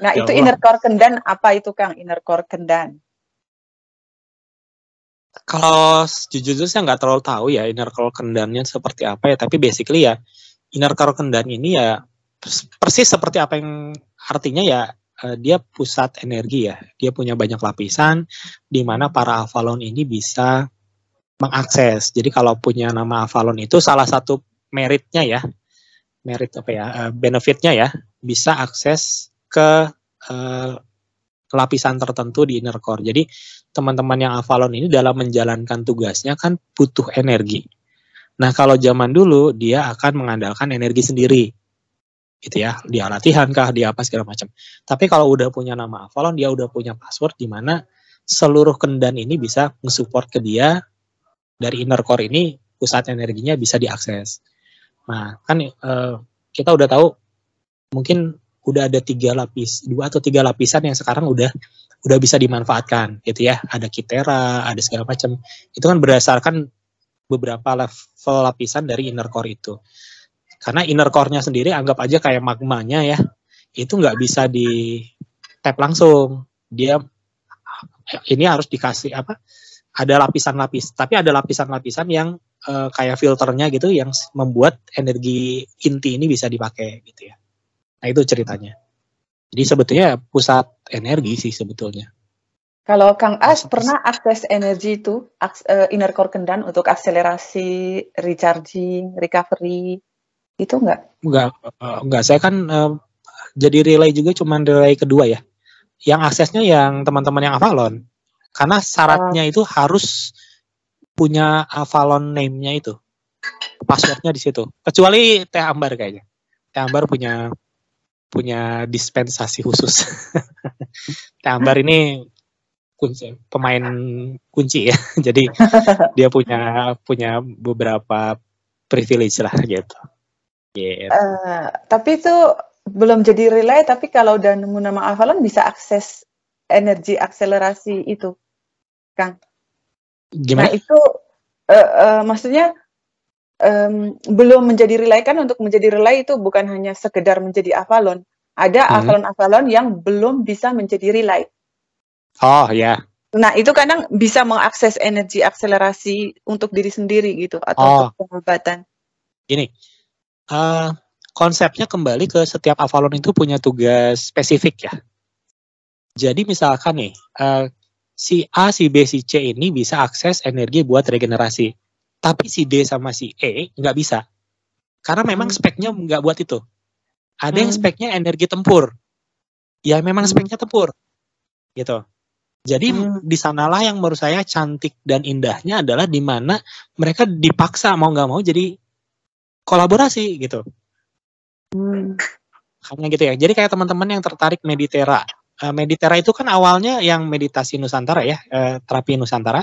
Nah, Ya itu Allah. inner core kendan, apa itu Kang, inner core kendan? Kalau jujur saya nggak terlalu tahu ya inner core kendannya seperti apa ya, tapi basically ya inner core kendan ini ya persis seperti apa yang artinya ya, dia pusat energi ya, dia punya banyak lapisan di mana para Avalon ini bisa mengakses. Jadi kalau punya nama Avalon itu salah satu meritnya ya, merit apa ya, benefitnya ya, bisa akses ke eh, lapisan tertentu di inner core. Jadi teman-teman yang Avalon ini dalam menjalankan tugasnya kan butuh energi. Nah kalau zaman dulu dia akan mengandalkan energi sendiri, gitu ya. Dia latihan kah, dia apa segala macam. Tapi kalau udah punya nama Avalon, dia udah punya password di mana seluruh kendan ini bisa nge-support ke dia dari inner core ini, pusat energinya bisa diakses. Nah kan kita udah tahu mungkin udah ada 2 atau 3 lapisan yang sekarang udah bisa dimanfaatkan gitu ya. Ada Kitera, ada segala macam. Itu kan berdasarkan beberapa level lapisan dari inner core itu. Karena inner core-nya sendiri anggap aja kayak magmanya ya. Itu nggak bisa di tap langsung. Dia ini harus dikasih apa? Ada lapisan-lapis, tapi ada lapisan-lapisan yang kayak filternya gitu yang membuat energi inti ini bisa dipakai gitu ya. Nah itu ceritanya. Jadi sebetulnya pusat energi sih sebetulnya. Kalau Kang As pernah akses energi itu, inner core kendan untuk akselerasi, recharging, recovery, itu enggak? Enggak. Saya kan jadi relay juga cuman relay kedua ya. Yang aksesnya yang teman-teman yang Avalon. Karena syaratnya itu harus punya Avalon name-nya itu. Passwordnya di situ. Kecuali Teh Ambar kayaknya. Teh Ambar punya dispensasi khusus. Teh Ambar ini pemain kunci ya. Jadi dia punya beberapa privilege lah gitu. Tapi itu belum jadi relay, tapi kalau udah nemu nama Avalon bisa akses energi akselerasi itu, Kang. Gimana? Nah itu maksudnya belum menjadi relay kan, untuk menjadi relay itu bukan hanya sekedar menjadi Avalon. Ada Avalon-Avalon yang belum bisa menjadi relay. Oh ya. Nah itu kadang bisa mengakses energi akselerasi untuk diri sendiri gitu, atau untuk pengobatan. Gini, konsepnya kembali ke setiap Avalon itu punya tugas spesifik ya. Jadi misalkan nih, si A, si B, si C ini bisa akses energi buat regenerasi. Tapi si D sama si E nggak bisa. Karena memang speknya nggak buat itu. Ada yang speknya energi tempur. Ya memang speknya tempur. Gitu. Jadi di sanalah yang menurut saya cantik dan indahnya adalah di mana mereka dipaksa mau nggak mau jadi kolaborasi gitu. Hanya gitu ya. Jadi kayak teman-teman yang tertarik Meditera. Meditera itu kan awalnya yang meditasi Nusantara ya, terapi Nusantara.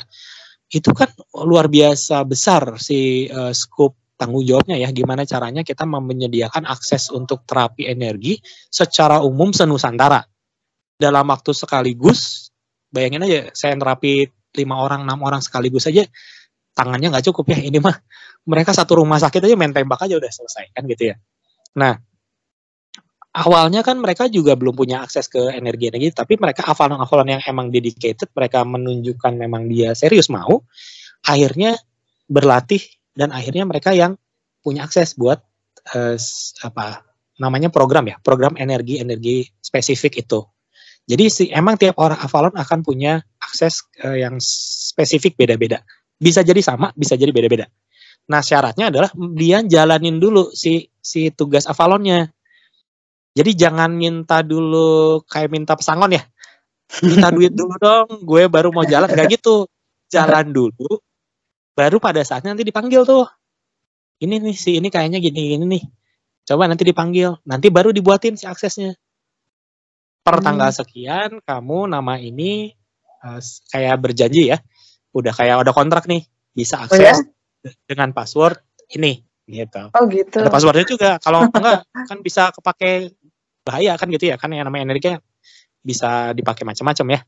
Itu kan luar biasa besar si scope tanggung jawabnya ya. Gimana caranya kita menyediakan akses untuk terapi energi secara umum se-Nusantara. Dalam waktu sekaligus, bayangin aja saya terapi 5 orang, 6 orang sekaligus aja, tangannya nggak cukup ya. Ini mah mereka satu rumah sakit aja main tembak aja udah selesai kan gitu ya. Nah, awalnya kan mereka juga belum punya akses ke energi-energi, tapi mereka Avalon-Avalon yang emang dedicated, mereka menunjukkan memang dia serius mau, akhirnya berlatih dan akhirnya mereka yang punya akses buat namanya program ya, program energi spesifik itu. Jadi emang tiap orang Avalon akan punya akses yang spesifik beda-beda. Bisa jadi sama, bisa jadi beda-beda. Nah syaratnya adalah dia jalanin dulu si tugas Avalonnya. Jadi jangan minta dulu kayak minta pesangon ya. Minta duit dulu dong, gue baru mau jalan. Gak gitu. Jalan dulu, baru pada saatnya nanti dipanggil tuh. Ini nih, ini kayaknya gini nih. Coba nanti dipanggil. Nanti baru dibuatin si aksesnya. Per tanggal sekian, kamu nama ini kayak berjanji ya. Udah kayak ada kontrak nih. Bisa akses dengan password ini. Gitu. Oh gitu. Ada passwordnya juga. Kalau enggak, kan bisa kepake bahaya kan gitu ya, kan yang namanya energi bisa dipakai macam-macam ya.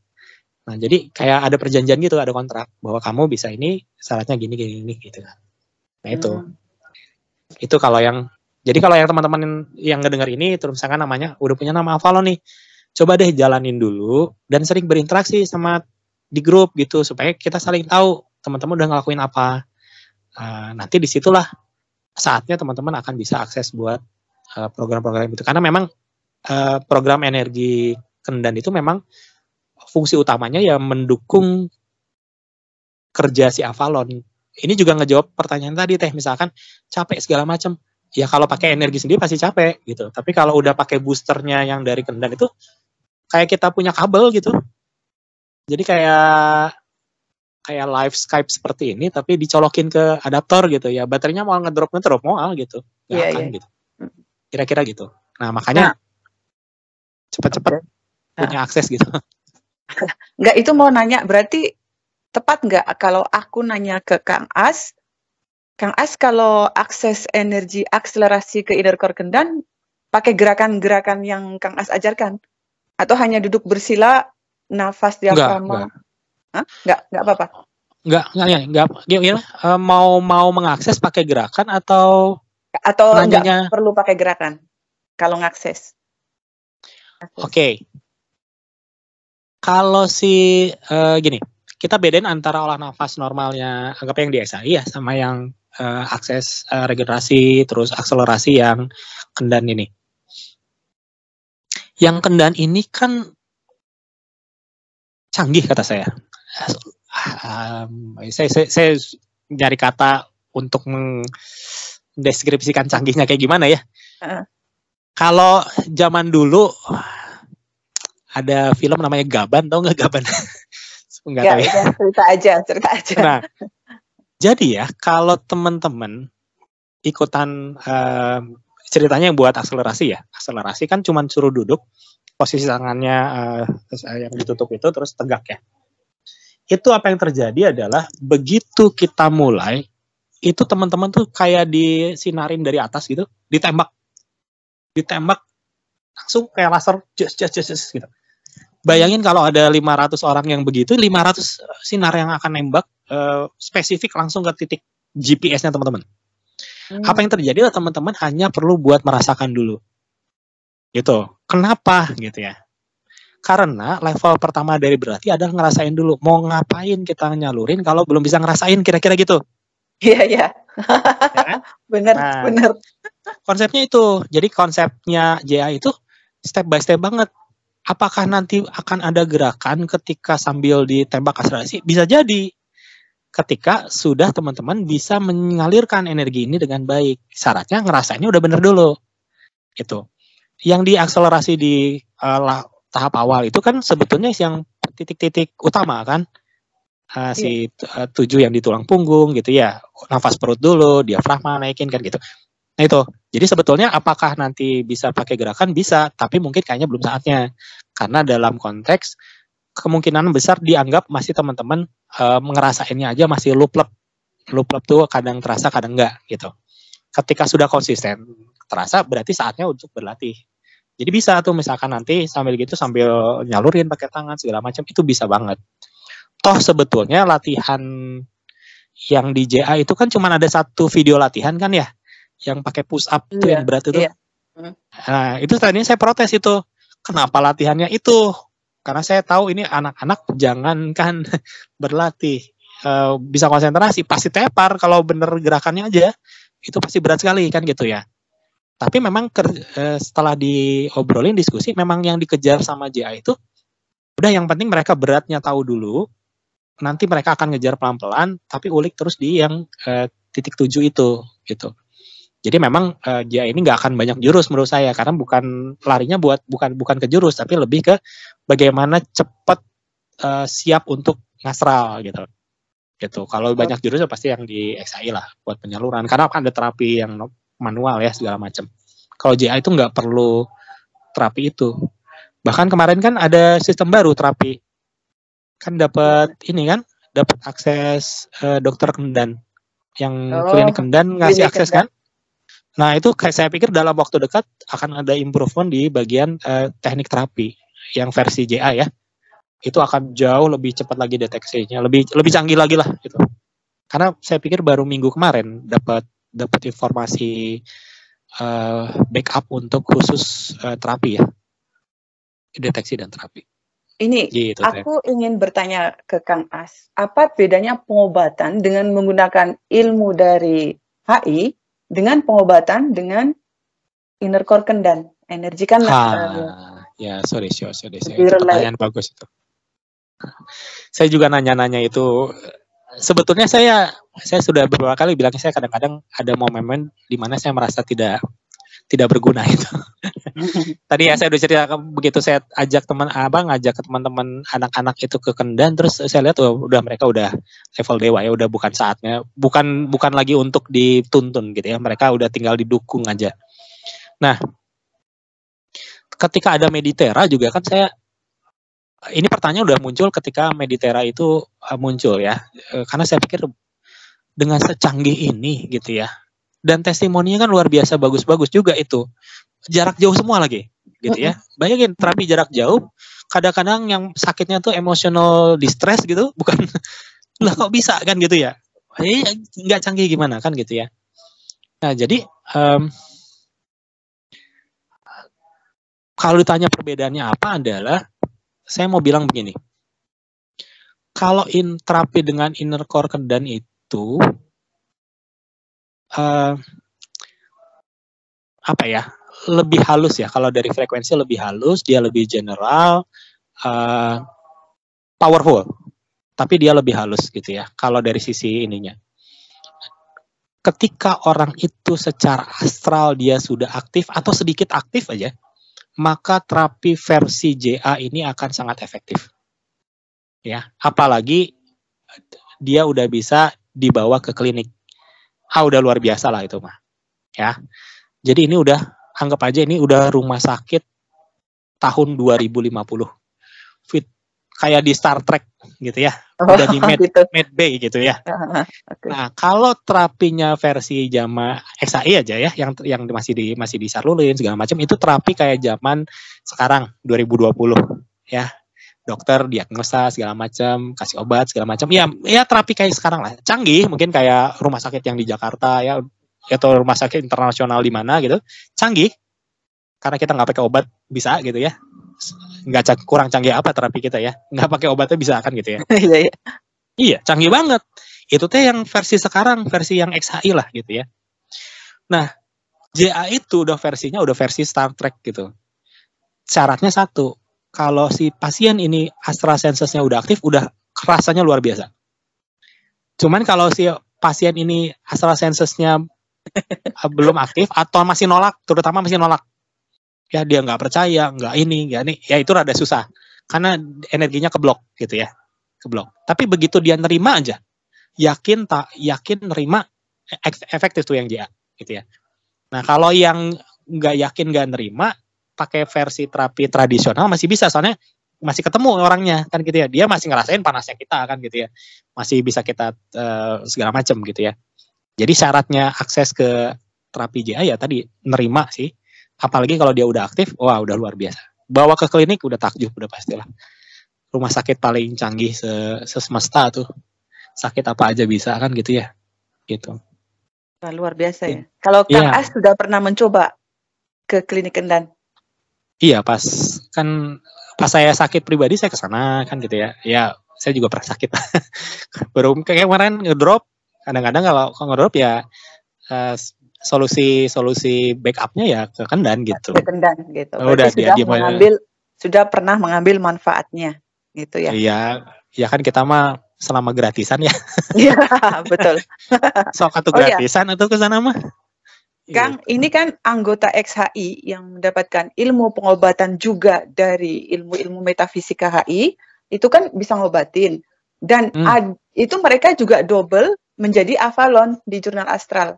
Nah jadi kayak ada perjanjian gitu, ada kontrak bahwa kamu bisa ini syaratnya gini gitu kan. Nah itu kalau yang, jadi kalau yang teman-teman yang ngedengar ini terus misalkan namanya udah punya nama Avalon nih, coba deh jalanin dulu dan sering berinteraksi sama di grup gitu supaya kita saling tahu teman-teman udah ngelakuin apa. Nanti disitulah saatnya teman-teman akan bisa akses buat program-program itu, karena memang program energi Kendan itu memang fungsi utamanya ya mendukung kerja si Avalon. Ini juga ngejawab pertanyaan tadi Teh, misalkan capek segala macam. Ya kalau pakai energi sendiri pasti capek gitu. Tapi kalau udah pakai boosternya yang dari Kendan itu kayak kita punya kabel gitu. Jadi kayak live Skype seperti ini tapi dicolokin ke adaptor gitu ya. Baterainya mau ngedrop mau gitu. Gak akan gitu. Kira-kira gitu. Nah, makanya cepat-cepat punya akses gitu. Enggak, itu mau nanya, berarti tepat nggak kalau aku nanya ke Kang As kalau akses energi akselerasi ke inner core Kendan pakai gerakan-gerakan yang Kang As ajarkan? Atau hanya duduk bersila, nafas diafragma? Enggak apa-apa? Enggak. Gimana? Mau mengakses pakai gerakan atau enggak perlu pakai gerakan kalau ngakses? Oke. Kalau gini, kita bedain antara olah nafas normalnya, anggap yang di SAI ya, sama yang akses regenerasi, terus akselerasi yang Kendan ini. Yang Kendan ini kan canggih kata saya. Saya nyari kata untuk mendeskripsikan canggihnya kayak gimana ya. Kalau zaman dulu ada film namanya Gaban, tau nggak Gaban? Nggak tahu ya. Cerita aja. Nah, jadi ya kalau teman-teman ikutan ceritanya yang buat akselerasi kan cuma suruh duduk, posisi tangannya yang ditutup itu terus tegak ya. Itu apa yang terjadi adalah begitu kita mulai, itu teman-teman tuh kayak disinarin dari atas gitu, ditembak langsung kayak laser just gitu. Bayangin kalau ada 500 orang yang begitu, 500 sinar yang akan nembak spesifik langsung ke titik GPS-nya teman-teman. Apa yang terjadi adalah teman-teman hanya perlu buat merasakan dulu. Gitu. Kenapa gitu ya? Karena level pertama dari berarti adalah ngerasain dulu. Mau ngapain kita nyalurin kalau belum bisa ngerasain, kira-kira gitu. Iya. Ya kan? Bener. Konsepnya itu. Jadi konsepnya JA itu step by step banget. Apakah nanti akan ada gerakan ketika sambil ditembak akselerasi? Bisa jadi. Ketika sudah teman-teman bisa mengalirkan energi ini dengan baik. Syaratnya ngerasainnya udah bener dulu. Gitu. Yang diakselerasi di tahap awal itu kan sebetulnya yang titik-titik utama kan. Si 7 yang di tulang punggung gitu ya. Nafas perut dulu, diafragma naikin kan gitu. Nah itu, jadi sebetulnya apakah nanti bisa pakai gerakan? Bisa, tapi mungkin kayaknya belum saatnya. Karena dalam konteks kemungkinan besar dianggap masih teman-teman ngerasainnya aja masih lup-lup. Lup-lup tuh kadang terasa, kadang enggak gitu. Ketika sudah konsisten, terasa berarti saatnya untuk berlatih. Jadi bisa tuh misalkan nanti sambil nyalurin pakai tangan segala macam, itu bisa banget. Toh sebetulnya latihan yang di JA itu kan cuma ada satu video latihan kan ya, yang pakai push up itu yang berat itu. Nah, itu tadinya saya protes itu. Kenapa latihannya itu? Karena saya tahu ini anak-anak jangankan berlatih, bisa konsentrasi, pasti tepar kalau bener gerakannya aja. Itu pasti berat sekali kan gitu ya. Tapi memang setelah diobrolin diskusi, memang yang dikejar sama JA itu udah yang penting mereka beratnya tahu dulu. Nanti mereka akan ngejar pelan-pelan, tapi ulik terus di yang titik 7 itu gitu. Jadi memang JA ini nggak akan banyak jurus menurut saya, karena larinya bukan ke jurus, tapi lebih ke bagaimana cepat siap untuk ngasral gitu. Kalau banyak jurus ya pasti yang di XI lah buat penyaluran, karena kan ada terapi yang manual ya segala macam. Kalau JA itu nggak perlu terapi itu. Bahkan kemarin kan ada sistem baru terapi, kan dapat akses dokter Kendan yang klinik Kendan ngasih akses kan. Nah itu saya pikir dalam waktu dekat akan ada improvement di bagian teknik terapi yang versi JA ya. Itu akan jauh lebih cepat lagi deteksinya, lebih canggih lagi lah gitu. Karena saya pikir baru minggu kemarin dapat informasi backup untuk khusus terapi ya. deteksi dan terapi. Ini Gitu, aku ingin bertanya ke Kang As, apa bedanya pengobatan dengan menggunakan ilmu dari HI dengan pengobatan dengan inner core kendan? Energi kan Ya, sorry. Itu lebih relate. pertanyaan bagus itu. Saya juga nanya-nanya itu. Sebetulnya saya sudah beberapa kali bilang, saya kadang-kadang ada momen di mana saya merasa tidak berguna itu. Tadi ya saya udah cerita, begitu saya ajak ngajak ke teman-teman anak-anak itu ke Kendan, terus saya lihat udah mereka udah level dewa ya, udah bukan saatnya, bukan lagi untuk dituntun gitu ya, mereka udah tinggal didukung aja. Nah, ketika ada Meditera juga kan ini pertanyaan udah muncul ketika Meditera itu muncul ya, karena saya pikir dengan secanggih ini gitu ya, dan testimoninya kan luar biasa bagus-bagus juga itu, jarak jauh semua lagi gitu ya. Bayangin terapi jarak jauh, kadang-kadang yang sakitnya tuh emotional distress gitu, bukan lah kok bisa kan gitu ya, nggak canggih gimana kan gitu ya. Nah jadi kalau ditanya perbedaannya apa adalah, saya mau bilang begini, kalau terapi dengan inner core kendan itu apa ya, lebih halus ya, kalau dari frekuensi lebih halus, dia lebih general, powerful, tapi dia lebih halus gitu ya, kalau dari sisi ininya. Ketika orang itu secara astral dia sudah aktif atau sedikit aktif aja, maka terapi versi JA ini akan sangat efektif. Ya, apalagi dia udah bisa dibawa ke klinik. Udah luar biasa lah itu mah. Ya. Jadi ini udah, anggap aja ini udah rumah sakit tahun 2050. Fit kayak di Star Trek gitu ya. Udah di Med Bay gitu ya. Okay. Nah, kalau terapinya versi zaman XAI aja ya, yang masih disarlulin segala macam, itu terapi kayak zaman sekarang 2020 ya. Dokter diagnosa segala macam, kasih obat segala macam. Ya terapi kayak sekarang lah. Canggih, mungkin kayak rumah sakit yang di Jakarta ya, atau rumah sakit internasional di mana gitu. Canggih. Karena kita nggak pakai obat bisa gitu ya. Nggak kurang canggih apa terapi kita ya. Nggak pakai obatnya bisa kan gitu ya. Iya, canggih banget. Itu teh yang versi sekarang, versi yang XHI lah gitu ya. Nah, JA itu udah versi Star Trek gitu. Syaratnya satu, kalau si pasien ini astral senses-nya udah aktif, udah rasanya luar biasa. Cuman kalau si pasien ini astral senses-nya belum aktif atau masih nolak, terutama masih nolak, ya dia nggak percaya, nggak ini, ya itu rada susah. Karena energinya keblok gitu ya, keblok. Tapi begitu dia nerima aja, yakin nerima, efektif tuh yang JA gitu ya. Nah kalau yang nggak yakin nggak nerima, pakai versi terapi tradisional masih bisa, soalnya masih ketemu orangnya kan gitu ya, dia masih ngerasain panasnya kita kan gitu ya, masih bisa kita segala macam gitu ya. Jadi syaratnya akses ke terapi JA ya tadi nerima sih, apalagi kalau dia udah aktif, wah udah luar biasa. Bawa ke klinik udah takjub, udah pastilah. Rumah sakit paling canggih semesta tuh, sakit apa aja bisa kan gitu ya, gitu. Wah, luar biasa ya. Kalau Kang As sudah pernah mencoba ke klinik Kendan? Iya, pas saya sakit pribadi saya ke sana kan gitu ya. Ya, saya juga pernah sakit. Baru kayak kemarin ngedrop. Kadang-kadang kalau ngedrop ya solusi backupnya ya ke Kendan gitu. Ke Kendan gitu. Udah sudah pernah mengambil manfaatnya gitu ya. Iya, ya kan kita mah selama gratisan ya. Iya, betul. Sok atau gratisan atau ke sana mah. Kang, ini kan anggota XHI yang mendapatkan ilmu pengobatan juga dari ilmu-ilmu metafisika HI, itu kan bisa ngobatin. Dan itu mereka juga double menjadi Avalon di jurnal astral.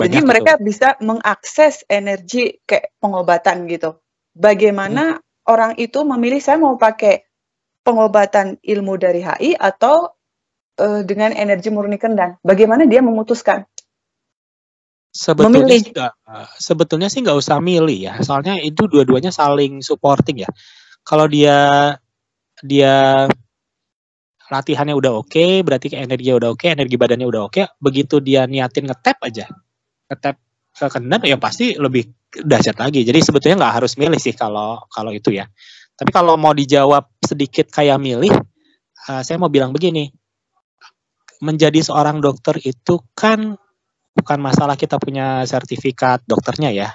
Jadi mereka bisa mengakses energi kayak pengobatan gitu. Bagaimana orang itu memilih, saya mau pakai pengobatan ilmu dari HI atau dengan energi murni Kendan? Bagaimana dia memutuskan? Sebetulnya sih nggak usah milih ya, soalnya itu dua-duanya saling supporting ya. Kalau dia latihannya udah oke, berarti energinya udah oke, energi badannya udah oke. Begitu dia niatin ngetap aja, ngetap ke Kendan ya pasti lebih dahsyat lagi. Jadi sebetulnya nggak harus milih sih kalau itu ya. Tapi kalau mau dijawab sedikit kayak milih, saya mau bilang begini, menjadi seorang dokter itu kan bukan masalah kita punya sertifikat dokternya ya.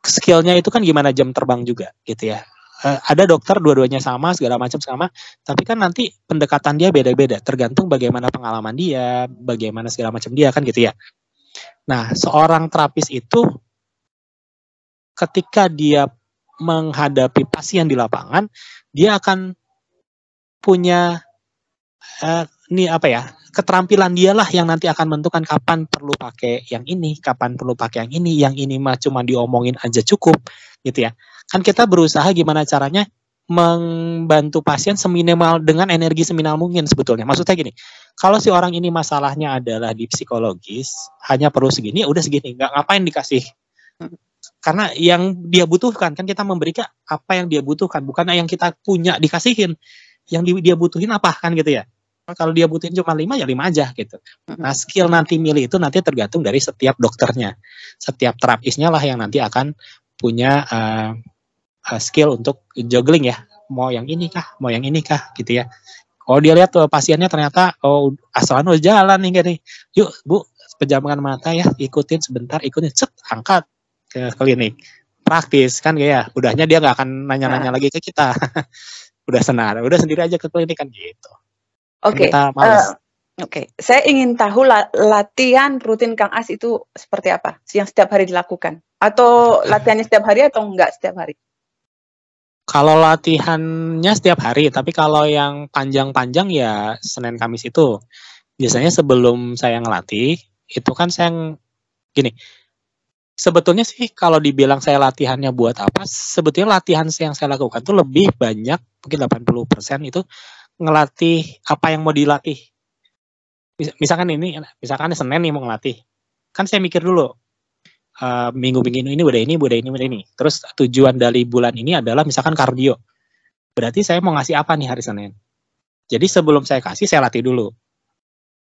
Skillnya itu kan gimana jam terbang juga gitu ya. Ada dokter dua-duanya sama, segala macam sama, tapi kan nanti pendekatan dia beda-beda, tergantung bagaimana pengalaman dia, bagaimana segala macam dia kan gitu ya. Nah, seorang terapis itu ketika dia menghadapi pasien di lapangan, dia akan punya keterampilan dialah yang nanti akan menentukan kapan perlu pakai yang ini, kapan perlu pakai yang ini mah cuma diomongin aja cukup gitu ya. Kan kita berusaha gimana caranya membantu pasien seminimal dengan energi seminimal mungkin sebetulnya. Maksudnya gini, kalau si orang ini masalahnya adalah di psikologis, hanya perlu segini, ya udah segini, nggak ngapain dikasih. Karena yang dia butuhkan, kan kita memberikan apa yang dia butuhkan, bukan yang kita punya dikasihin. Yang dia butuhin apa kan gitu ya. Kalau dia butuhin cuma 5 ya 5 aja gitu. Nah, skill nanti milih itu nanti tergantung dari setiap dokternya. Setiap terapisnya lah yang nanti akan punya skill untuk juggling ya. Mau yang ini kah? Mau yang ini kah? Gitu ya. Kalau dia lihat tuh pasiennya ternyata asalan udah jalan nih gini. Yuk, Bu, pejamkan mata ya, ikutin sebentar, ikutin angkat ke klinik. Praktis kan ya. Udahnya dia nggak akan nanya-nanya lagi ke kita. Udah senar, udah sendiri aja ke klinik kan gitu. Oke. Oke. Saya ingin tahu latihan rutin Kang As itu seperti apa? Yang setiap hari dilakukan? Atau latihannya setiap hari atau enggak setiap hari? Kalau latihannya setiap hari, tapi kalau yang panjang-panjang ya Senin Kamis itu. Biasanya sebelum saya ngelatih, itu kan saya gini. Sebetulnya sih kalau dibilang saya latihannya buat apa, sebetulnya latihan yang saya lakukan tuh lebih banyak, mungkin 80% itu ngelatih apa yang mau dilatih. Misalkan Senin nih mau ngelatih. Kan saya mikir dulu, minggu ini udah ini. Terus tujuan dari bulan ini adalah misalkan kardio. Berarti saya mau ngasih apa nih hari Senin. Jadi sebelum saya kasih, saya latih dulu.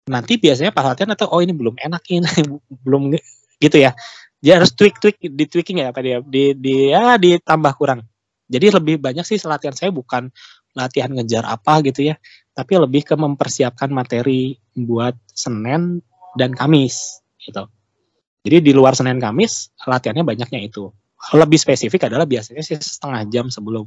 Nanti biasanya pas latihan atau ini belum enak ini, belum gitu ya. Dia harus tweaking ya apa dia ditambah kurang. Jadi lebih banyak sih latihan saya bukan latihan ngejar apa gitu ya, tapi lebih ke mempersiapkan materi buat Senin dan Kamis gitu. Jadi di luar Senin Kamis latihannya banyaknya itu. Lebih spesifik adalah biasanya sih setengah jam sebelum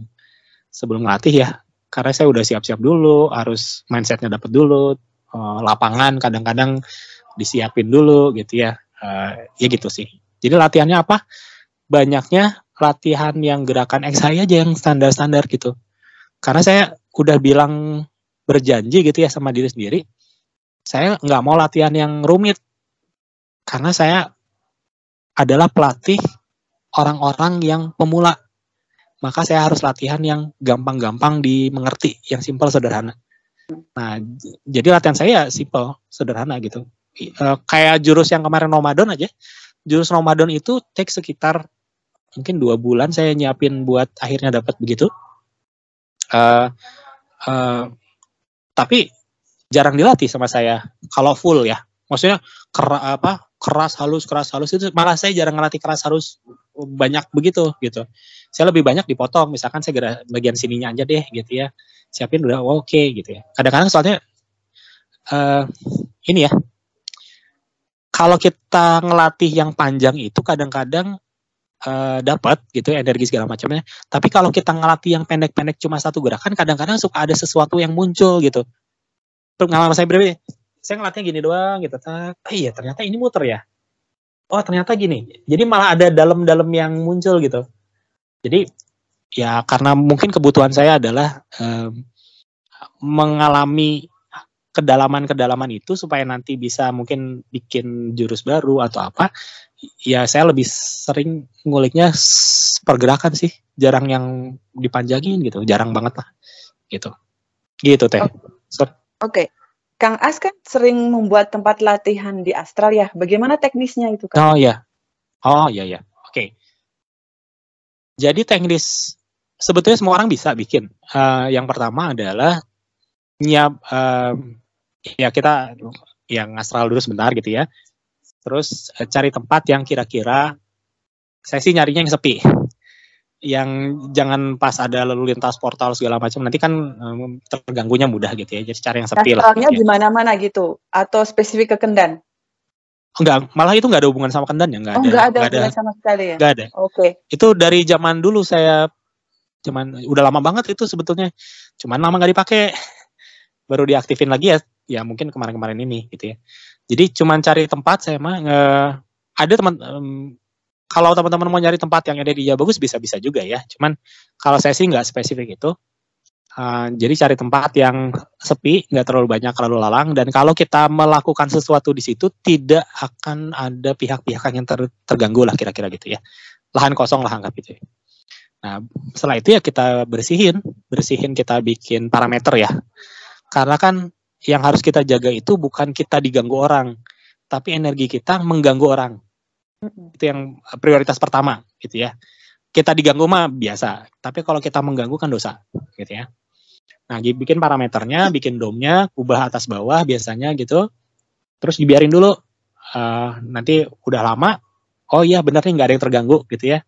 latih ya. Karena saya udah siap-siap dulu, harus mindsetnya dapat dulu, lapangan kadang-kadang disiapin dulu gitu ya. Ya gitu sih. Jadi latihannya apa? Banyaknya latihan yang gerakan XI aja yang standar-standar gitu. Karena saya udah bilang berjanji gitu ya sama diri sendiri, saya nggak mau latihan yang rumit. Karena saya adalah pelatih orang-orang yang pemula. Maka saya harus latihan yang gampang-gampang dimengerti, yang simpel, sederhana. Nah, jadi latihan saya simpel, sederhana gitu. Kayak jurus yang kemarin Ramadan aja. Jurus Ramadan itu take sekitar mungkin 2 bulan saya nyiapin buat akhirnya dapat begitu. Tapi jarang dilatih sama saya kalau full ya. Maksudnya keras halus itu malah saya jarang ngelatih keras halus banyak begitu gitu. Saya lebih banyak dipotong, misalkan saya bagian sininya aja deh gitu ya. Siapin udah oke gitu ya. Kadang-kadang soalnya ini ya. Kalau kita ngelatih yang panjang itu kadang-kadang dapat gitu energi segala macamnya. Tapi kalau kita ngelatih yang pendek-pendek cuma satu gerakan, kadang-kadang suka ada sesuatu yang muncul gitu. Pengalaman saya pribadi, saya ngelatihnya gini doang gitu. Iya ternyata ini muter ya. Oh ternyata gini. Jadi malah ada dalam-dalam yang muncul gitu. Jadi ya karena mungkin kebutuhan saya adalah mengalami kedalaman itu supaya nanti bisa mungkin bikin jurus baru atau apa. Ya saya lebih sering nguliknya pergerakan sih, jarang yang dipanjangin gitu, jarang banget lah gitu teh. Oke. Kang As kan sering membuat tempat latihan di Astral ya, bagaimana teknisnya itu Kang? Oh ya oke. Jadi teknis sebetulnya semua orang bisa bikin. Yang pertama adalah ya kita yang Astral dulu sebentar gitu ya. Terus cari tempat yang kira-kira Saya sih nyarinya yang sepi. Yang jangan pas ada lalu lintas portal segala macam, nanti kan terganggunya mudah gitu ya. Jadi cari yang sepi lah. Portalnya Gitu di mana-mana gitu atau spesifik ke Kendan? Enggak, malah itu nggak ada hubungan sama Kendan ya, nggak ada. Nggak ada hubungan sama sekali ya? Nggak ada. Oke. Itu dari zaman dulu udah lama banget itu sebetulnya. Cuman lama nggak dipakai. Baru diaktifin lagi ya mungkin kemarin-kemarin ini gitu ya. Jadi cuman cari tempat saya mah ada kalau teman-teman mau nyari tempat yang energi bagus bisa juga ya. Cuman kalau saya sih nggak spesifik itu. Jadi cari tempat yang sepi, nggak terlalu banyak lalu lalang, dan kalau kita melakukan sesuatu di situ tidak akan ada pihak-pihak yang terganggu lah kira-kira gitu ya. Lahan kosong lah anggap gitu ya. Nah setelah itu ya kita bersihin kita bikin parameter ya. Karena kan yang harus kita jaga itu bukan kita diganggu orang, tapi energi kita mengganggu orang. Itu yang prioritas pertama gitu ya. Kita diganggu mah biasa, tapi kalau kita mengganggu kan dosa gitu ya. Nah, bikin parameternya, bikin domnya, ubah atas bawah biasanya gitu. Terus dibiarin dulu. Nanti udah lama, oh iya bener nih nggak ada yang terganggu gitu ya.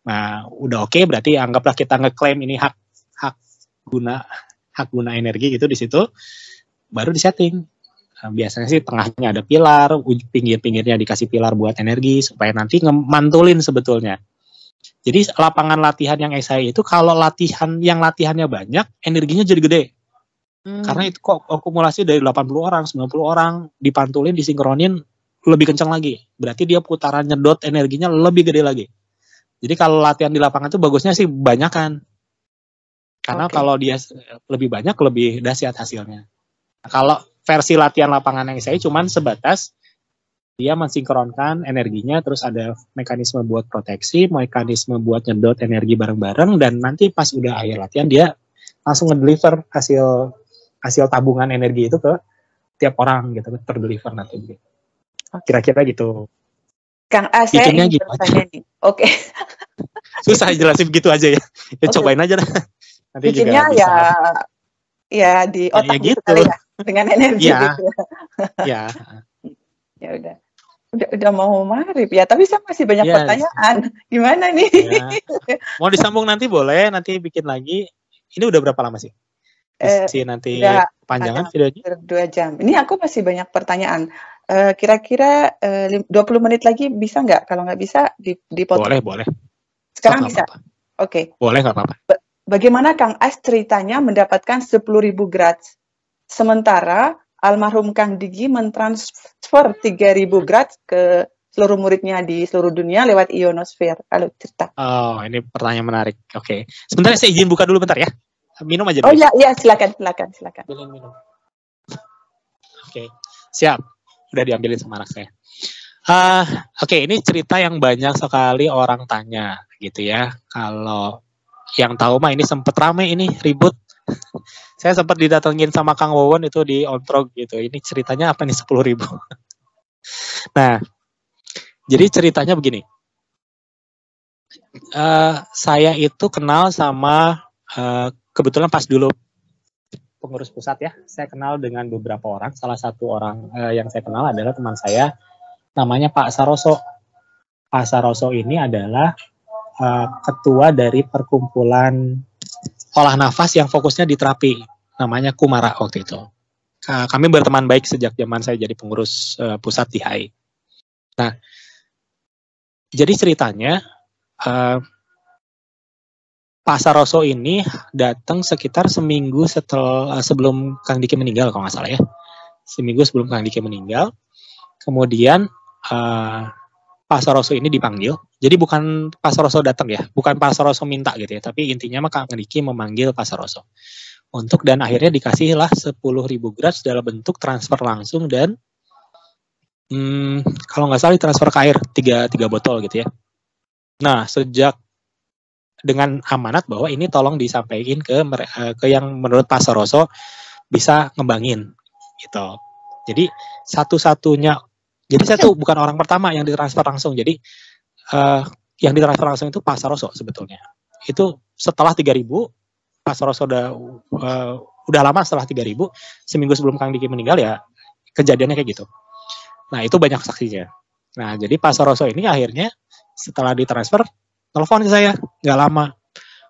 Nah, udah oke, berarti anggaplah kita ngeklaim ini hak guna energi gitu di situ. Baru disetting. Biasanya sih tengahnya ada pilar, pinggir-pinggirnya dikasih pilar buat energi supaya nanti ngemantulin sebetulnya. Jadi lapangan latihan yang SI itu kalau latihannya banyak, energinya jadi gede. Karena itu kok akumulasi dari 80 orang, 90 orang dipantulin, disinkronin lebih kencang lagi. Berarti dia putaran nyedot energinya lebih gede lagi. Jadi kalau latihan di lapangan itu bagusnya sih banyakan. Karena kalau dia lebih banyak lebih dahsyat hasilnya. Nah, kalau versi latihan lapangan yang saya cuman sebatas dia mensinkronkan energinya, terus ada mekanisme buat proteksi, mekanisme buat nyedot energi bareng-bareng, dan nanti pas udah akhir latihan dia langsung ngedeliver hasil tabungan energi itu ke tiap orang gitu, terdeliver nanti. Kira-kira gitu. Kang A, saya ingin bertanya nih. Oke. Susah jelasin begitu aja ya. Cobain aja dah. Nanti bikinnya juga ya di otak ya gitu kali ya, dengan energi gitu. Ya. Ya udah mau maghrib ya, tapi saya masih banyak pertanyaan. Gimana nih? Ya. Mau disambung nanti boleh, nanti bikin lagi. Ini udah berapa lama sih? Nanti panjangan videonya? 2 jam. Ini aku masih banyak pertanyaan. Kira-kira 20 menit lagi bisa nggak? Kalau nggak bisa dipotong. Boleh. Sekarang bisa? Oke. Boleh, nggak apa-apa. Bagaimana Kang As ceritanya mendapatkan 10.000 grats? Sementara almarhum Kang Digi mentransfer 3.000 grats ke seluruh muridnya di seluruh dunia lewat ionosfer. Kalau cerita. Oh, ini pertanyaan menarik. Oke. Sebentar saya izin buka dulu bentar ya. Minum aja dulu. Oh iya, silakan. Minum. Oke. Siap. Udah diambilin sama anak saya. Oke, ini cerita yang banyak sekali orang tanya gitu ya. Kalau yang tahu mah ini sempet rame, ini ribut. Saya sempat didatengin sama Kang Wawon itu di Ontrog gitu. Ini ceritanya apa nih 10.000? Nah, jadi ceritanya begini. Saya itu kenal sama kebetulan pas dulu pengurus pusat ya. Saya kenal dengan beberapa orang. Salah satu orang yang saya kenal adalah teman saya, namanya Pak Saroso. Pak Saroso ini adalah ketua dari perkumpulan olah nafas yang fokusnya di terapi, namanya Kumara waktu itu. Kami berteman baik sejak zaman saya jadi pengurus pusat di HI. Nah, jadi ceritanya Pak Saroso ini datang sekitar seminggu sebelum Kang Diki meninggal kalau nggak salah ya. Seminggu sebelum Kang Diki meninggal. Kemudian Pak Saroso ini dipanggil. Jadi bukan Pak Saroso datang ya, bukan Pak Saroso minta gitu ya, tapi intinya mah Kang Diki memanggil Pak Saroso. Dan akhirnya dikasihlah 10.000 grats dalam bentuk transfer langsung dan kalau nggak salah transfer ke air 3 botol gitu ya. Nah, sejak dengan amanat bahwa ini tolong disampaikan ke yang menurut Pak Saroso bisa ngembangin gitu. Jadi satu-satunya, jadi saya tuh bukan orang pertama yang ditransfer langsung. Jadi yang ditransfer langsung itu Pak Saroso sebetulnya. Itu setelah 3.000, Pak Saroso udah lama setelah 3.000, seminggu sebelum Kang Diki meninggal ya kejadiannya kayak gitu. Nah itu banyak saksinya. Nah jadi Pak Saroso ini akhirnya Setelah ditransfer, telepon ke saya, nggak lama.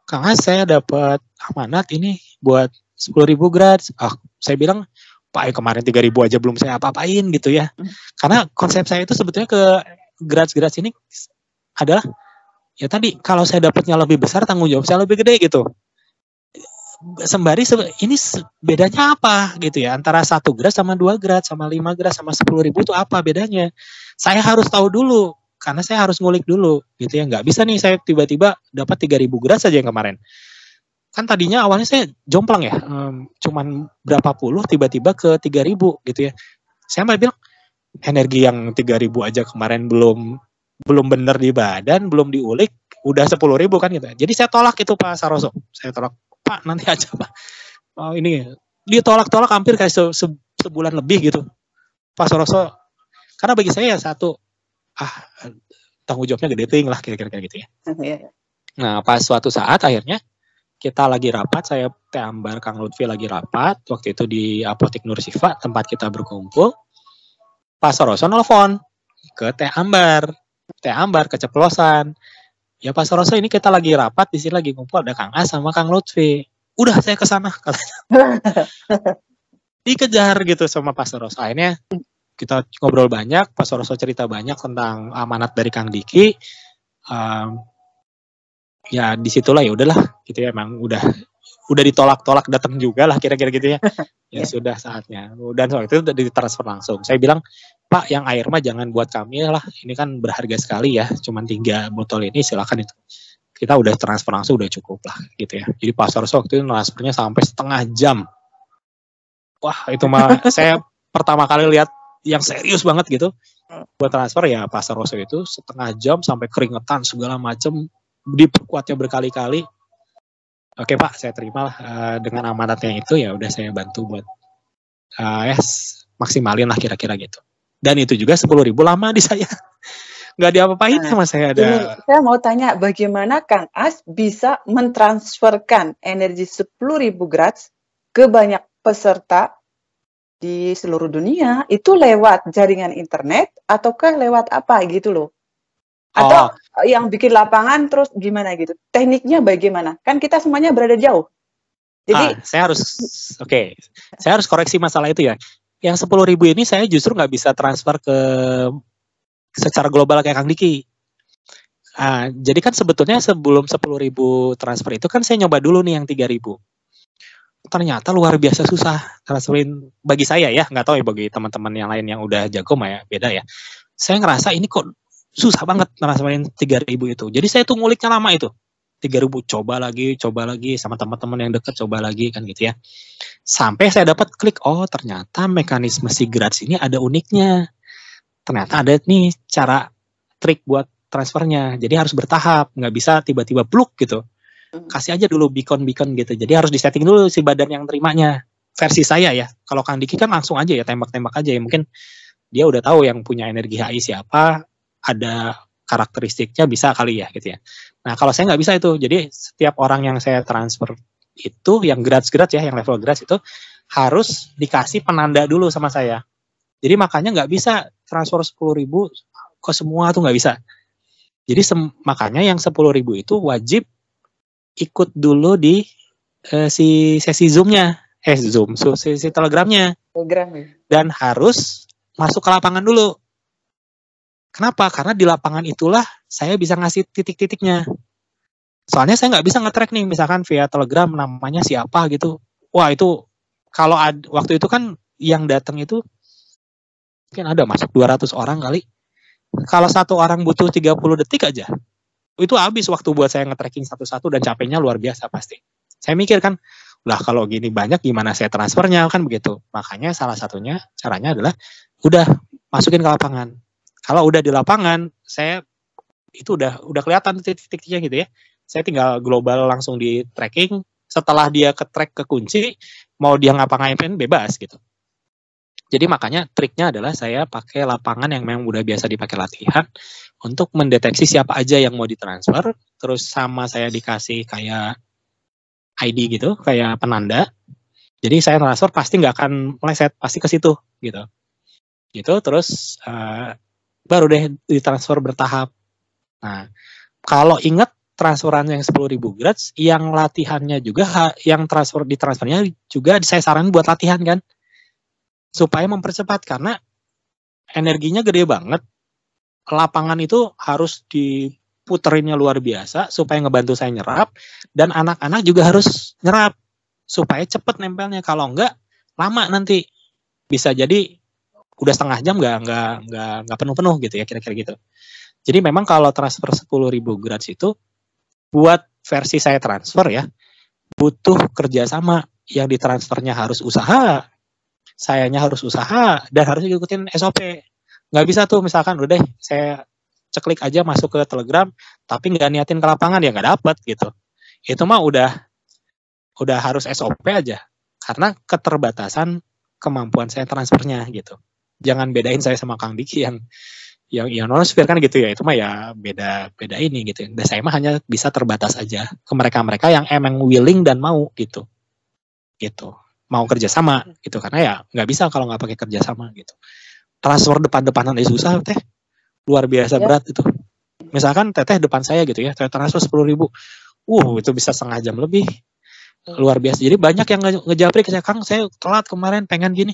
Kang As, saya dapat amanat ini buat 10.000 grads. Saya bilang, Pak, kemarin 3.000 aja belum saya apa-apain gitu ya. Karena konsep saya itu sebetulnya ke grads ini adalah, ya tadi, kalau saya dapatnya lebih besar, tanggung jawab saya lebih gede gitu. Sembari ini bedanya apa gitu ya, antara 1 grad sama 2 grad, sama 5 grad, sama 10.000 itu apa bedanya. Saya harus tahu dulu. Karena saya harus ngulik dulu gitu ya, nggak bisa nih saya tiba-tiba dapat 3.000 grad saja yang kemarin. Kan tadinya awalnya saya jomplang ya, cuman berapa puluh tiba-tiba ke 3.000 gitu ya. Saya malah bilang energi yang 3.000 aja kemarin belum benar di badan, belum diulik, udah 10.000 kan gitu. Jadi saya tolak itu Pak Saroso. Saya tolak, Pak nanti aja Pak. Ini ditolak-tolak hampir kayak sebulan lebih gitu Pak Saroso. Karena bagi saya ya satu, tanggung jawabnya gede ting lah kira-kira gitu ya. Nah pas suatu saat akhirnya kita lagi rapat, saya Teh Ambar, Kang Lutfi lagi rapat waktu itu di Apotek Nur Sifa tempat kita berkumpul. Pak Saroso nelfon ke Teh Ambar keceplosan. Ya Pak Saroso, ini kita lagi rapat di sini, lagi ngumpul ada Kang As sama Kang Lutfi. Udah saya kesana katanya. Dikejar gitu sama Pak Saroso. Akhirnya kita ngobrol banyak, Pak Saroso cerita banyak tentang amanat dari Kang Diki. Ya disitulah ya udahlah gitu ya, emang udah ditolak-tolak datang juga lah kira-kira gitu ya. Ya sudah saatnya. Dan soal itu udah ditransfer langsung. Saya bilang, Pak, yang air mah jangan buat kami lah. Ini kan berharga sekali ya. Cuman 3 botol ini silakan itu. Kita udah transfer langsung udah cukup lah gitu ya. Jadi Pak Saroso waktu itu transfernya sampai setengah jam. Wah itu mah saya pertama kali lihat yang serius banget gitu buat transfer ya. Pak Saroso itu setengah jam sampai keringetan segala macem, diperkuatnya berkali-kali. Oke Pak, saya terima lah dengan amanatnya itu, ya udah saya bantu buat maksimalin lah kira-kira gitu. Dan itu juga 10.000 lama di saya, nggak diapa-apain sama saya ada. Ini, saya mau tanya bagaimana Kang As bisa mentransferkan energi 10.000 grads ke banyak peserta di seluruh dunia, itu lewat jaringan internet ataukah lewat apa gitu loh? Atau yang bikin lapangan terus gimana gitu? Tekniknya bagaimana? Kan kita semuanya berada jauh. Jadi saya harus koreksi masalah itu ya. Yang 10.000 ini saya justru nggak bisa transfer ke secara global kayak Kang Diki. Jadi kan sebetulnya sebelum 10.000 transfer itu kan saya nyoba dulu nih yang 3.000. Ternyata luar biasa susah transferin bagi saya ya, nggak tahu ya bagi teman-teman yang lain yang udah jago mah ya beda ya. Saya ngerasa ini kok susah banget transferin 3.000 itu. Jadi saya tuh nguliknya lama itu. 3.000 coba lagi sama teman-teman yang deket, coba lagi kan gitu ya. Sampai saya dapat klik, ternyata mekanisme si grads ini ada uniknya. Ternyata ada nih cara trik buat transfernya. Jadi harus bertahap, nggak bisa tiba-tiba bluk gitu. Kasih aja dulu beacon gitu. Jadi harus disetting dulu si badan yang terimanya. Versi saya ya. Kalau Kang Diki kan langsung aja ya, tembak-tembak aja ya. Mungkin dia udah tahu yang punya energi HI siapa, ada karakteristiknya bisa kali ya gitu ya. Nah kalau saya nggak bisa itu. Jadi setiap orang yang saya transfer itu, yang grads ya, yang level grads itu harus dikasih penanda dulu sama saya. Jadi makanya nggak bisa transfer 10.000 ke semua tuh nggak bisa. Jadi makanya yang 10.000 itu wajib ikut dulu di si sesi Zoom-nya, sesi Telegramnya. Dan harus masuk ke lapangan dulu. Kenapa? Karena di lapangan itulah saya bisa ngasih titik-titiknya. Soalnya saya nggak bisa nge-track nih, misalkan via Telegram namanya siapa gitu. Wah itu, kalau waktu itu kan yang datang itu mungkin ada masuk 200 orang kali. Kalau satu orang butuh 30 detik aja, itu habis waktu buat saya nge-tracking satu-satu dan capeknya luar biasa pasti. Saya mikir kan, lah kalau gini banyak gimana saya transfernya, kan begitu. Makanya salah satunya caranya adalah udah masukin ke lapangan. Kalau udah di lapangan, saya itu udah kelihatan titik-titiknya gitu ya. Saya tinggal global langsung di tracking. Setelah dia ke track ke kunci, mau dia ngapa-ngapain bebas gitu. Jadi makanya triknya adalah saya pakai lapangan yang memang udah biasa dipakai latihan untuk mendeteksi siapa aja yang mau ditransfer. Terus sama saya dikasih kayak ID gitu, kayak penanda. Jadi saya transfer pasti nggak akan meleset, pasti ke situ gitu. Gitu terus baru deh ditransfer bertahap. Nah, kalau ingat transferan yang 10.000 grats, yang latihannya juga, yang transfernya juga saya saranin buat latihan kan, supaya mempercepat karena energinya gede banget. Lapangan itu harus diputerinnya luar biasa supaya ngebantu saya nyerap, dan anak-anak juga harus nyerap supaya cepet nempelnya. Kalau enggak, lama nanti. Bisa jadi udah setengah jam nggak penuh-penuh gitu ya, kira-kira gitu. Jadi memang kalau transfer 10.000 grats itu buat versi saya transfer ya, butuh kerjasama. Yang ditransfernya harus usaha, sayanya harus usaha, dan harus ikutin SOP. Nggak bisa tuh misalkan udah deh saya ceklik aja masuk ke Telegram, tapi nggak niatin ke lapangan, ya nggak dapet gitu. Itu mah udah harus SOP aja, karena keterbatasan kemampuan saya transfernya gitu. Jangan bedain saya sama Kang Diki yang ionosphere kan gitu ya, itu mah ya beda ini gitu. Dan saya mah hanya bisa terbatas aja ke mereka yang emang willing dan mau gitu mau kerjasama gitu, karena ya nggak bisa kalau nggak pakai kerjasama gitu. Transfer depan-depanan aja susah teh, luar biasa berat itu. Misalkan teteh depan saya gitu ya, saya transfer 10.000, itu bisa setengah jam lebih, luar biasa. Jadi banyak yang ngejapri ke saya, Kang saya telat kemarin pengen gini.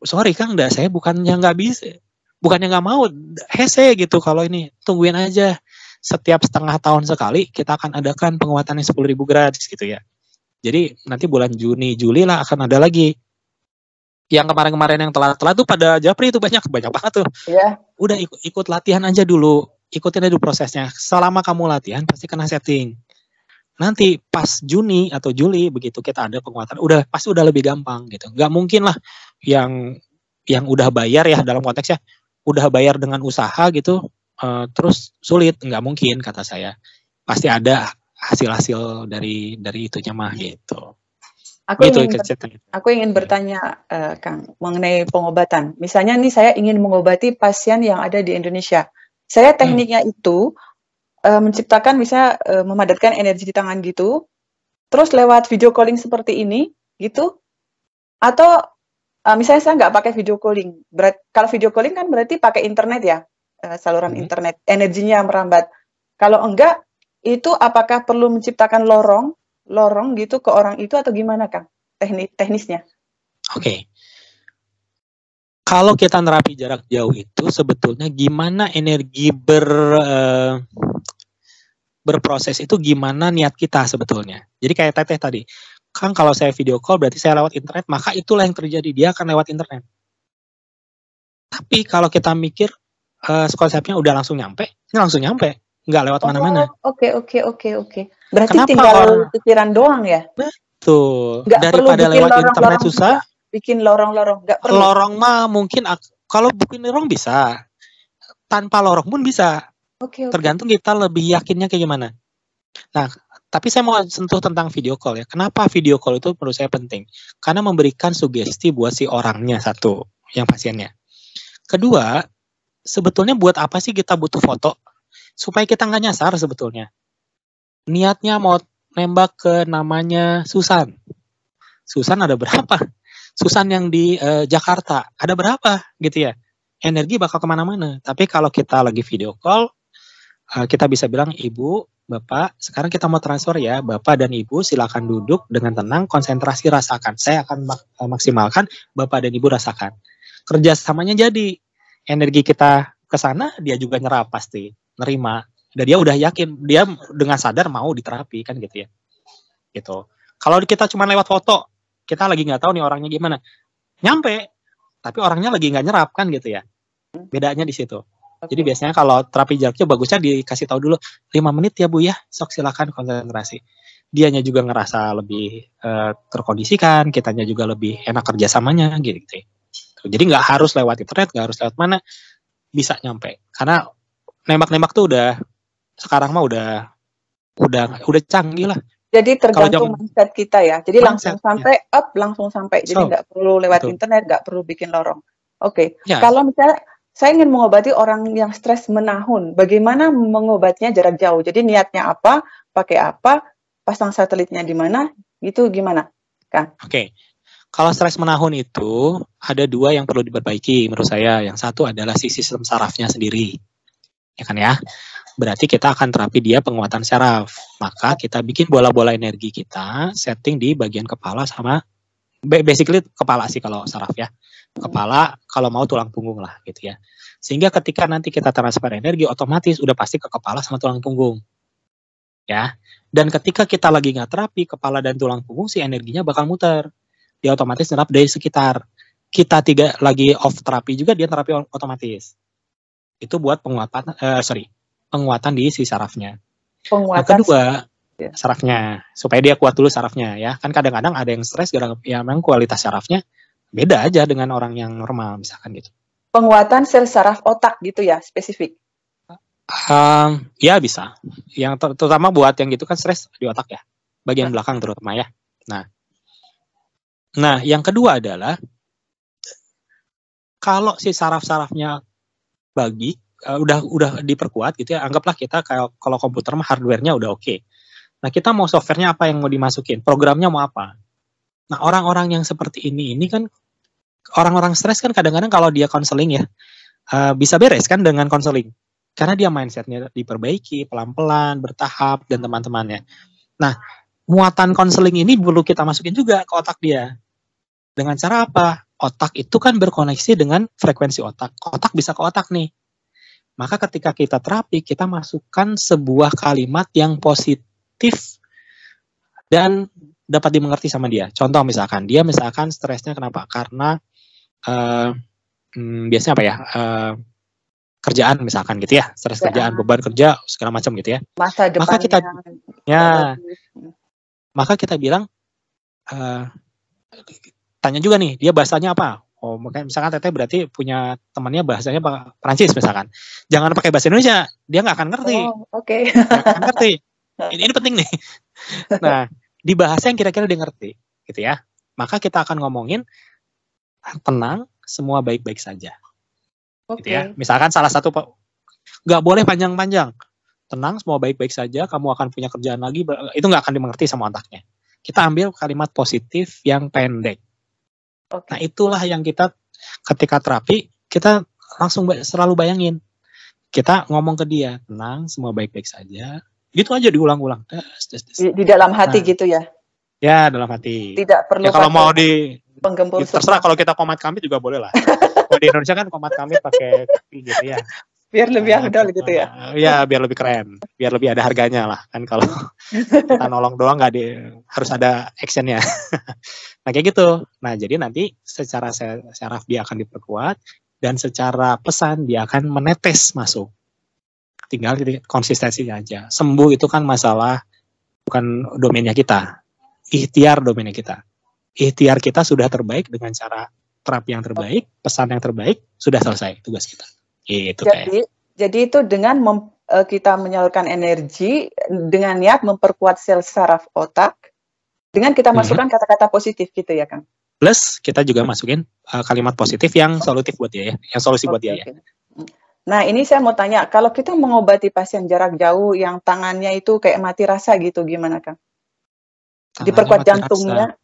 Sorry Kang, saya bukannya nggak bisa, bukannya nggak mau, hese gitu. Kalau ini tungguin aja, setiap setengah tahun sekali kita akan adakan penguatan yang 10.000 gratis gitu ya. Jadi nanti bulan Juni Juli lah akan ada lagi. Yang kemarin-kemarin yang telat-telat tuh pada japri itu banyak banget tuh. Yeah. Udah ikut latihan aja dulu, ikutin aja prosesnya. Selama kamu latihan pasti kena setting. Nanti pas Juni atau Juli begitu kita ada penguatan, pasti udah lebih gampang gitu. Nggak mungkin lah yang udah bayar ya, dalam konteksnya udah bayar dengan usaha gitu, terus sulit, nggak mungkin kata saya. Pasti ada hasil-hasil dari itunya mah gitu. Aku ingin bertanya Kang mengenai pengobatan. Misalnya nih saya ingin mengobati pasien yang ada di Indonesia. Saya tekniknya itu menciptakan, misalnya memadatkan energi di tangan gitu, terus lewat video calling seperti ini gitu, atau misalnya saya nggak pakai video calling. Kalau video calling kan berarti pakai internet ya, saluran internet, energinya merambat. Kalau enggak, itu apakah perlu menciptakan lorong gitu ke orang itu atau gimana Kang? Teknisnya. Oke. Kalau kita nerapi jarak jauh itu sebetulnya gimana energi berproses itu, gimana niat kita sebetulnya. Jadi kayak teteh tadi, Kang kalau saya video call berarti saya lewat internet, maka itulah yang terjadi, dia akan lewat internet. Tapi kalau kita mikir konsepnya udah langsung nyampe, ini langsung nyampe, nggak lewat mana-mana. Oke. Berarti kenapa tinggal pikiran doang ya? Betul. Daripada lewat internet susah, bikin lorong-lorong, nggak perlu. Lorong mah mungkin kalau bikin lorong bisa, tanpa lorong pun bisa. Okay. Tergantung kita lebih yakinnya kayak gimana. Nah, tapi saya mau sentuh tentang video call ya. Kenapa video call itu menurut saya penting? Karena memberikan sugesti buat si orangnya, satu, yang pasiennya. Kedua, sebetulnya buat apa sih kita butuh foto? Supaya kita nggak nyasar sebetulnya. Niatnya mau nembak ke namanya Susan. Susan ada berapa? Susan yang di Jakarta ada berapa gitu ya? Energi bakal kemana-mana. Tapi kalau kita lagi video call, kita bisa bilang, Ibu, Bapak, sekarang kita mau transfer ya. Bapak dan Ibu silakan duduk dengan tenang, konsentrasi, rasakan. Saya akan maksimalkan, Bapak dan Ibu rasakan. Kerjasamanya jadi. Energi kita ke sana, dia juga nyerap pasti, nerima. Dan dia udah yakin, dia dengan sadar mau diterapi kan gitu ya. Gitu. Kalau kita cuma lewat foto, kita lagi nggak tahu nih orangnya gimana, nyampe, tapi orangnya lagi nggak nyerap kan gitu ya. Bedanya di situ. Jadi biasanya kalau terapi jarak jauh bagusnya dikasih tahu dulu 5 menit ya Bu ya, sok silakan konsentrasi. Dianya juga ngerasa lebih terkondisikan, kitanya juga lebih enak kerjasamanya gitu. Jadi nggak harus lewat internet, nggak harus lewat mana, bisa nyampe. Karena nembak-nembak tuh sekarang mah udah canggih lah. Jadi tergantung mindset kita ya. Jadi langsung sampai up, langsung sampai. Jadi nggak perlu lewat internet, nggak perlu bikin lorong. Oke. Ya. Kalau misalnya saya ingin mengobati orang yang stres menahun, bagaimana mengobatnya jarak jauh? Jadi niatnya apa, pakai apa, pasang satelitnya di mana, gitu gimana, Kang? Oke. Kalau stres menahun itu ada 2 yang perlu diperbaiki menurut saya. Yang satu adalah si sistem sarafnya sendiri. ya kan ya. Berarti kita akan terapi dia penguatan syaraf. Maka kita bikin bola-bola energi kita, setting di bagian kepala sama, basically kepala sih kalau syaraf ya. Kepala, kalau mau tulang punggung lah gitu ya. Sehingga ketika nanti kita transfer energi, otomatis udah pasti ke kepala sama tulang punggung. Ya. Dan ketika kita lagi nggak terapi, kepala dan tulang punggung si energinya bakal muter. Dia otomatis nerap dari sekitar. Kita tidak lagi off terapi juga, dia terapi otomatis. Itu buat penguatan di si sarafnya. Yang kedua, sarafnya, supaya dia kuat dulu sarafnya ya. Kan kadang-kadang ada yang stres ya memang kualitas sarafnya beda aja dengan orang yang normal misalkan gitu. Penguatan sel saraf otak gitu ya, spesifik. Ya bisa. Yang terutama buat yang gitu kan stres di otak ya. Bagian belakang terutama ya. Nah, yang kedua adalah kalau si saraf-sarafnya udah diperkuat gitu ya, anggaplah kita kalau komputer mah hardware-nya udah oke. Nah, kita mau software-nya apa yang mau dimasukin, programnya mau apa. Nah, orang-orang yang seperti ini kan orang-orang stres kan kadang-kadang kalau dia konseling ya, bisa beres kan dengan konseling. Karena dia mindset-nya diperbaiki pelan-pelan, bertahap dan teman-temannya. Nah, muatan konseling ini perlu kita masukin juga ke otak dia. Dengan cara apa? Otak itu kan berkoneksi dengan frekuensi otak. Otak bisa ke otak nih. Maka ketika kita terapi, kita masukkan sebuah kalimat yang positif dan dapat dimengerti sama dia. Contoh misalkan, dia stresnya kenapa? Karena biasanya apa ya? Kerjaan misalkan gitu ya. Stres kerjaan, beban kerja, segala macam gitu ya. Masa depannya. Maka kita bilang, tanya juga nih, dia bahasanya apa? Oh, misalkan Teteh berarti punya temannya bahasanya Prancis misalkan. Jangan pakai bahasa Indonesia, dia nggak akan ngerti. Oh, oke. Nggak akan ngerti. Ini penting nih. Nah, di bahasa yang kira-kira dia ngerti, gitu ya. Maka kita akan ngomongin, tenang, semua baik-baik saja. Okay. Gitu ya. Misalkan salah satu, nggak boleh panjang-panjang. Tenang, semua baik-baik saja, kamu akan punya kerjaan lagi, itu nggak akan dimengerti sama otaknya. Kita ambil kalimat positif yang pendek. Okay. Nah, itulah yang kita ketika terapi, kita langsung selalu bayangin. Kita ngomong ke dia, tenang, semua baik-baik saja. Gitu aja diulang-ulang. Di dalam hati gitu ya? Ya, dalam hati. Tidak perlu kalau mau penggempur terserah, kalau kita komat kamit juga boleh lah. Kalau di Indonesia kan komat kamit pakai gitu ya. Biar lebih afdal gitu ya? Ya, biar lebih keren. Biar lebih ada harganya lah. Kan kalau kita nolong doang harus ada actionnya. Nah, kayak gitu. Nah, jadi nanti secara syaraf dia akan diperkuat dan secara pesan dia akan menetes masuk. Tinggal konsistensinya aja. Sembuh itu kan masalah bukan domainnya kita. Ikhtiar domainnya kita. Ikhtiar kita sudah terbaik dengan cara terapi yang terbaik, pesan yang terbaik, sudah selesai tugas kita. Gitu, jadi itu dengan kita menyalurkan energi dengan niat memperkuat sel saraf otak dengan kita masukkan kata-kata positif gitu ya, Kang. Plus kita juga masukin kalimat positif yang solutif buat dia ya, yang solusi buat dia ya. Nah, ini saya mau tanya, kalau kita mengobati pasien jarak jauh yang tangannya itu kayak mati rasa gitu, gimana, Kang? Diperkuat jantungnya.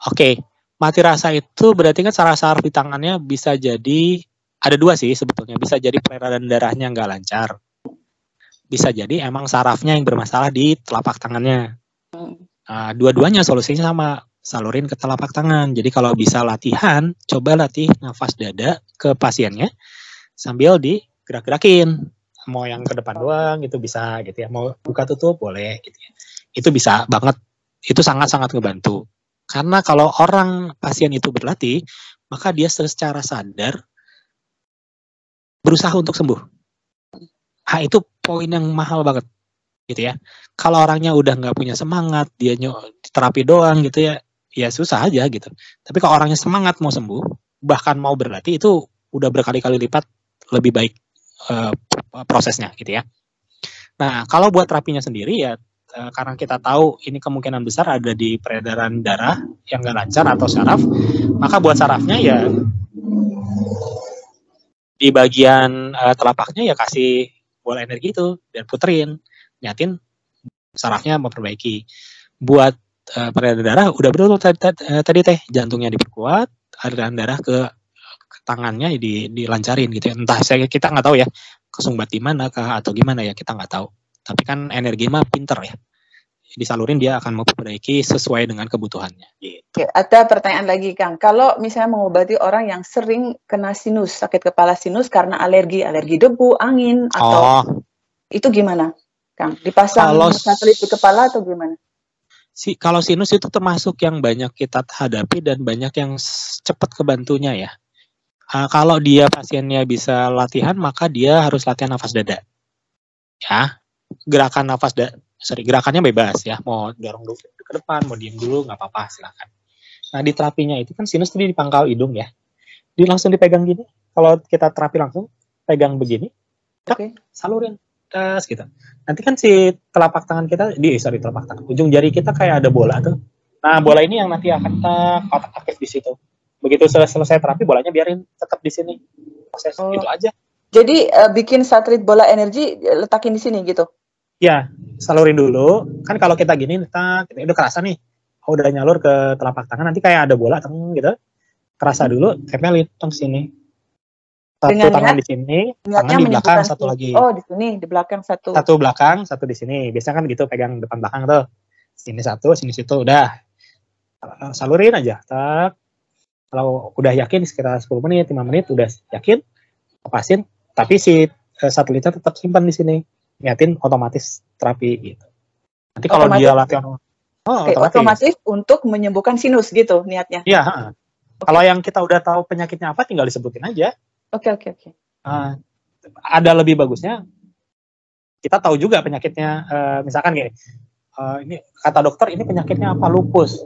Oke, mati rasa itu berarti kan saraf-saraf di tangannya bisa jadi ada dua sih sebetulnya. Bisa jadi peredaran darahnya nggak lancar. Bisa jadi emang sarafnya yang bermasalah di telapak tangannya. Dua-duanya solusinya sama. Salurin ke telapak tangan. Jadi kalau bisa latihan, coba latih nafas dada ke pasiennya sambil digerak-gerakin. Mau yang ke depan doang gitu bisa gitu ya. Mau buka tutup boleh gitu ya. Itu bisa banget. Itu sangat-sangat ngebantu. Karena kalau pasien itu berlatih, maka dia secara sadar berusaha untuk sembuh. Itu poin yang mahal banget, gitu ya. Kalau orangnya udah nggak punya semangat, dia terapi doang gitu ya, ya susah aja gitu. Tapi kalau orangnya semangat mau sembuh, bahkan mau berlatih, itu udah berkali-kali lipat lebih baik prosesnya, gitu ya. Nah, kalau buat terapinya sendiri ya, karena kita tahu ini kemungkinan besar ada di peredaran darah yang nggak lancar atau saraf, maka buat sarafnya ya di bagian telapaknya ya kasih bola energi itu dan puterin, nyatin sarafnya memperbaiki. Buat peredaran darah udah betul tadi teh, jantungnya diperkuat, aliran darah ke tangannya dilancarin gitu ya. Entah kita nggak tahu ya kesumbat di mana kah atau gimana ya, kita nggak tahu. Tapi kan energi mah pinter ya. Disalurin dia akan memperbaiki sesuai dengan kebutuhannya. Gitu. Oke, ada pertanyaan lagi Kang. Kalau misalnya mengobati orang yang sering kena sinus, sakit kepala sinus karena alergi debu, angin, atau itu gimana Kang? Dipasang satelit di kepala atau gimana? Kalau sinus itu termasuk yang banyak kita hadapi dan banyak yang cepat kebantunya ya. Kalau dia pasiennya bisa latihan, maka dia harus latihan nafas dada. Ya, gerakannya bebas ya. Mau dorong dulu ke depan, mau diem dulu, nggak apa-apa, silakan. Nah, di terapinya itu kan sinus tadi di pangkal hidung ya. Langsung dipegang gini. Kalau kita terapi langsung, pegang begini, salurin. Tes gitu. Nanti kan si telapak tangan kita, ujung jari kita kayak ada bola tuh. Nah, bola ini yang nanti akan kotak aktif di situ. Begitu selesai terapi, bolanya biarin tetap di sini. Proses gitu aja. Jadi bikin satelit bola energi letakin di sini gitu? Ya, salurin dulu. Kan kalau kita gini, kita udah kerasa nih. Udah nyalur ke telapak tangan, nanti kayak ada bola gitu. Kerasa dulu, tempelin di sini. Satu tangan di sini, tangan di belakang satu lagi. Oh, di sini, di belakang satu. Satu belakang, satu di sini. Biasanya kan gitu, pegang depan belakang tuh. Sini satu, sini situ, udah. Salurin aja. Kalau udah yakin sekitar 10 menit, 5 menit, udah yakin, lepasin. Tapi si satelitnya tetap simpan di sini. Niatin otomatis terapi gitu. Nanti kalau dia latihan otomatis untuk menyembuhkan sinus gitu niatnya. Iya, Kalau yang kita udah tahu penyakitnya apa, tinggal disebutin aja. Oke. Ada lebih bagusnya, kita tahu juga penyakitnya. Misalkan gini, ini kata dokter ini penyakitnya apa, lupus.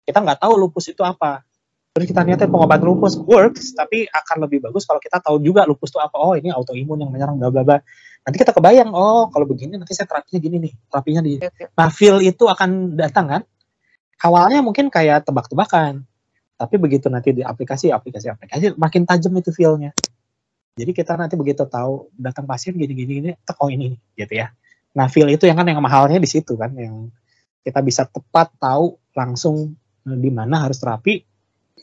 Kita nggak tahu lupus itu apa. Terus kita niatin pengobatan lupus works, tapi akan lebih bagus kalau kita tahu juga lupus itu apa. Oh, ini autoimun yang menyerang bla bla bla. Nanti kita kebayang, oh kalau begini nanti saya terapinya gini nih, terapinya di. Nah, feel itu akan datang kan. Awalnya mungkin kayak tebak-tebakan. Tapi begitu nanti di aplikasi makin tajam itu feel-nya. Jadi kita nanti begitu tahu datang pasien gini, oh ini gitu ya. Nah, feel itu yang mahalnya di situ kan, yang kita bisa tepat tahu langsung di mana harus terapi.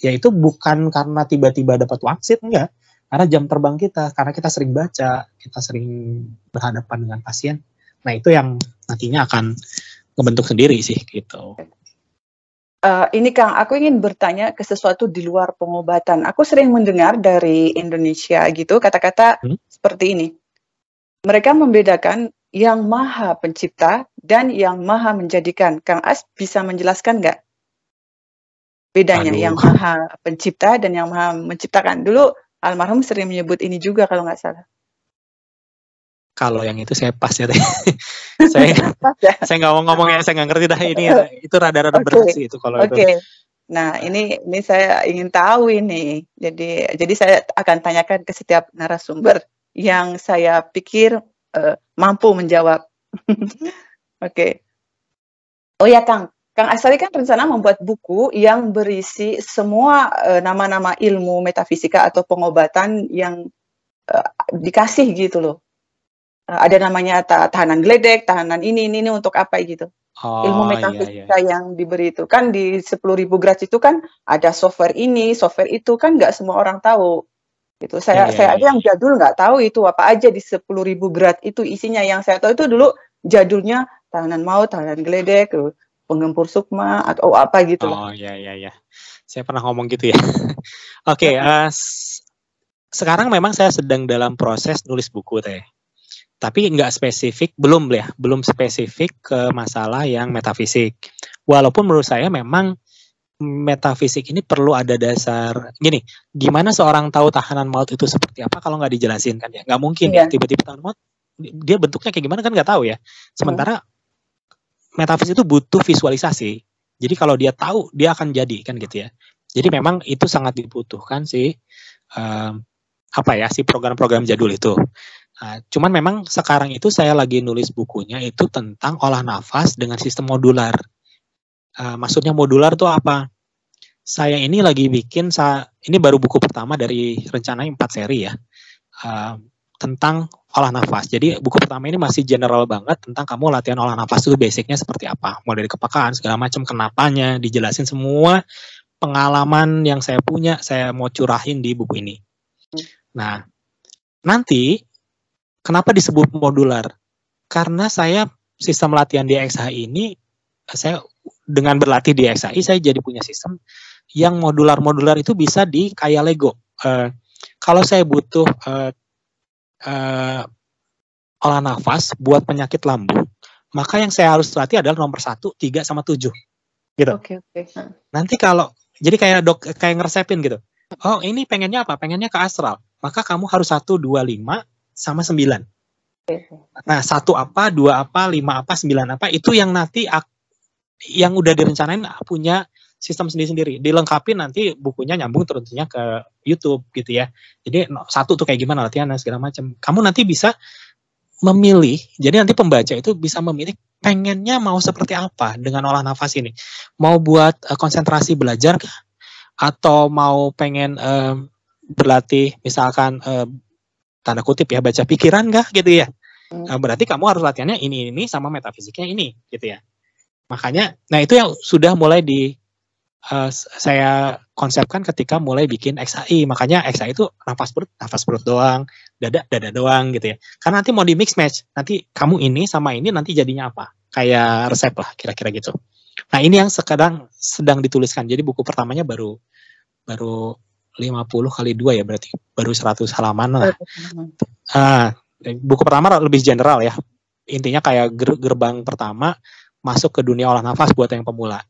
Yaitu bukan karena tiba-tiba dapat wangsit, enggak. Karena jam terbang kita, karena kita sering baca, kita sering berhadapan dengan pasien. Nah, itu yang nantinya akan ngebentuk sendiri sih gitu. Ini Kang, aku ingin bertanya ke sesuatu di luar pengobatan. Aku sering mendengar dari Indonesia gitu kata-kata seperti ini. Mereka membedakan yang maha pencipta dan yang maha menjadikan. Kang As bisa menjelaskan nggak bedanya yang maha pencipta dan yang maha menciptakan? Dulu almarhum sering menyebut ini juga kalau nggak salah. Kalau yang itu saya pas ya teh. saya nggak mau ngomong ya, saya nggak ngerti dah ini ya. Itu rada-rada berat sih itu kalau itu. Nah ini saya ingin tahu ini. Jadi saya akan tanyakan ke setiap narasumber yang saya pikir mampu menjawab. Oke. Oh ya Kang Asari kan rencana membuat buku yang berisi semua nama-nama ilmu metafisika atau pengobatan yang dikasih gitu loh. Ada namanya tahanan geledek, tahanan ini untuk apa gitu. Ilmu metafisika yang diberi itu kan di 10.000 grad itu kan ada software ini, software itu kan nggak semua orang tahu. Gitu. Saya aja yang jadul nggak tahu itu apa aja di 10.000 grad itu isinya. Yang saya tahu itu dulu jadulnya tahanan maut, tahanan geledek, penggempur sukma atau apa gitu. Iya. Saya pernah ngomong gitu ya. Oke, sekarang memang saya sedang dalam proses nulis buku teh. Tapi nggak spesifik, belum spesifik ke masalah yang metafisik. Walaupun menurut saya memang metafisik ini perlu ada dasar. Gini, gimana seorang tahu tahanan maut itu seperti apa kalau nggak dijelasin kan ya? Nggak mungkin ya tiba-tiba tahanan maut, dia bentuknya kayak gimana kan nggak tahu ya. Sementara metafisik itu butuh visualisasi. Jadi kalau dia tahu, dia akan jadi kan gitu ya. Jadi memang itu sangat dibutuhkan sih. Si program-program jadul itu. Cuman memang sekarang itu saya lagi nulis bukunya itu tentang olah nafas dengan sistem modular. Maksudnya modular tuh apa? Saya ini lagi bikin, ini baru buku pertama dari rencananya 4 seri ya, tentang olah nafas. Jadi buku pertama ini masih general banget tentang kamu latihan olah nafas itu basicnya seperti apa. Mulai dari kepekaan, segala macam, kenapanya, dijelasin semua pengalaman yang saya punya, saya mau curahin di buku ini. Nah, nanti Kenapa disebut modular? Karena saya sistem latihan di XHI ini, saya dengan berlatih di XHI, saya jadi punya sistem yang modular itu bisa kayak Lego. Kalau saya butuh olah nafas buat penyakit lambung, maka yang saya harus latih adalah nomor 1, 3, sama 7. Gitu. Oke. Nanti jadi kayak ngeresepin gitu. Oh, ini pengennya apa? Pengennya ke astral. Maka kamu harus 1, 2, 5, sama 9. Nah, 1 apa, 2 apa, 5 apa, 9 apa, itu yang nanti yang udah direncanain punya sistem sendiri-sendiri. Dilengkapi nanti bukunya nyambung tentunya ke YouTube gitu ya. Jadi 1 tuh kayak gimana latihan segala macam. Kamu nanti bisa memilih, jadi nanti pembaca itu bisa memilih pengennya mau seperti apa dengan olah nafas ini. Mau buat konsentrasi belajar kah? Atau mau pengen berlatih misalkan tanda kutip ya, baca pikiran kah gitu ya. Berarti kamu harus latihannya ini sama metafisiknya ini gitu ya. Makanya, nah itu yang sudah mulai saya konsepkan ketika mulai bikin XHI. Makanya XHI itu nafas perut doang, dada doang gitu ya. Karena nanti mau di mix match, nanti kamu ini sama ini nanti jadinya apa? Kayak resep lah kira-kira gitu. Nah ini yang sedang dituliskan. Jadi buku pertamanya baru 50 kali 2 ya, berarti baru 100 halaman lah. Buku pertama lebih general ya. Intinya kayak gerbang pertama masuk ke dunia olah nafas buat yang pemula.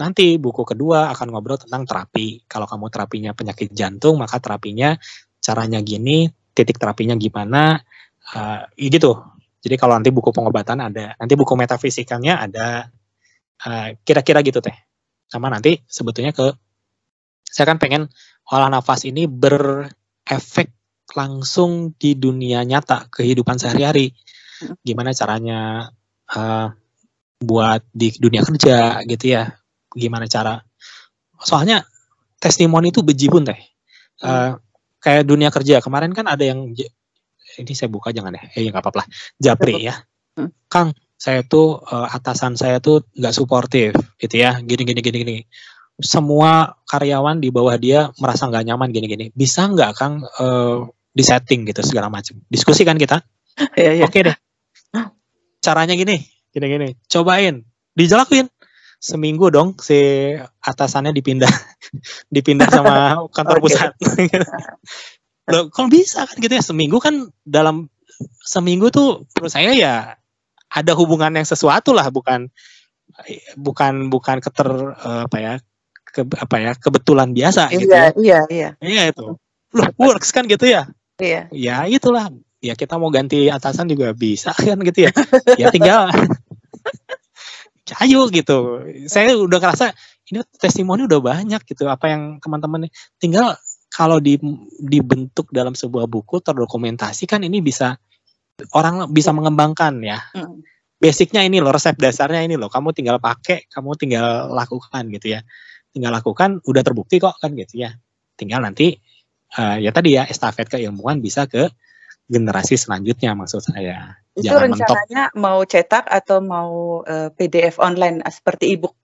Nanti buku kedua akan ngobrol tentang terapi. Kalau kamu terapinya penyakit jantung, maka terapinya caranya gini, titik terapinya gimana, gitu. Jadi kalau nanti buku pengobatan ada, nanti buku metafisikanya ada, kira-kira gitu teh. Sama nanti sebetulnya saya kan pengen olah nafas ini berefek langsung di dunia nyata, kehidupan sehari-hari. Gimana caranya buat di dunia kerja gitu ya. Gimana cara, soalnya testimoni itu bejibun teh. Kayak dunia kerja kemarin kan ada yang, ini saya buka jangan deh, nggak apa-apa lah, japri ya. Kang, saya tuh atasan saya tuh nggak suportif gitu ya, gini. Semua karyawan di bawah dia merasa nggak nyaman gini. Bisa nggak Kang disetting gitu segala macam. Diskusi kan kita. Oke deh. Caranya gini. Cobain, dijalakuin. Seminggu dong si atasannya dipindah sama kantor pusat. Loh, kalau bisa kan gitu ya, seminggu kan, dalam seminggu tuh menurut saya ya ada hubungan yang sesuatu lah, bukan kebetulan biasa gitu ya. Iya itu. Loh, works kan gitu ya. Iya. Ya itulah. Ya kita mau ganti atasan juga bisa kan gitu ya. Ya tinggal ayo gitu. Saya udah ngerasa ini testimoni udah banyak gitu. Apa yang teman-teman tinggal kalau dibentuk dalam sebuah buku terdokumentasi kan, ini bisa orang bisa mengembangkan ya. Basicnya ini loh, resep dasarnya ini loh. Kamu tinggal pakai, kamu tinggal lakukan gitu ya. Tinggal lakukan, udah terbukti kok kan gitu ya. Tinggal nanti ya tadi ya, estafet keilmuan bisa ke generasi selanjutnya maksud saya. Itu jangan rencananya mentok. Mau cetak atau mau PDF online seperti e-book?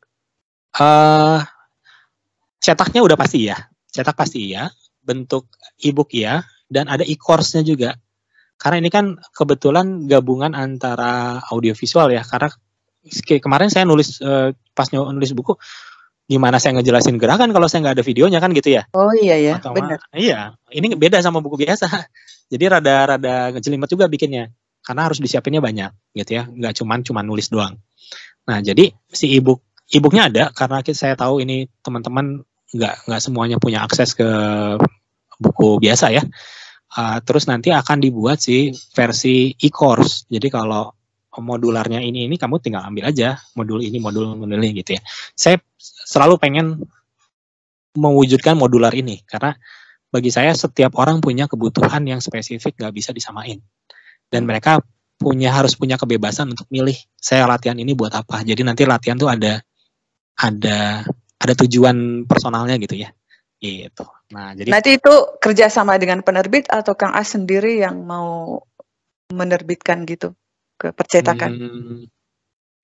Cetaknya udah pasti ya. Cetak pasti ya. Bentuk e-book ya. Dan ada e-course-nya juga. Karena ini kan kebetulan gabungan antara audiovisual ya. Karena kemarin saya nulis, pas nulis buku, gimana saya ngejelasin gerakan kalau saya nggak ada videonya kan gitu ya. Oh iya ya, benar. Iya, ini beda sama buku biasa. Jadi rada ngejelimet juga bikinnya, karena harus disiapinnya banyak gitu ya, nggak cuma nulis doang. Nah jadi si e-booknya ada, karena saya tahu ini teman-teman nggak semuanya punya akses ke buku biasa ya. Terus nanti akan dibuat si versi e-course. Jadi kalau modularnya ini kamu tinggal ambil aja modul ini gitu ya. Saya selalu pengen mewujudkan modular ini karena bagi saya setiap orang punya kebutuhan yang spesifik, nggak bisa disamain. Dan mereka harus punya kebebasan untuk milih saya latihan ini buat apa. Jadi nanti latihan tuh ada tujuan personalnya gitu ya. Gitu. Nah, jadi nanti itu kerjasama dengan penerbit atau Kang As sendiri yang mau menerbitkan gitu ke percetakan?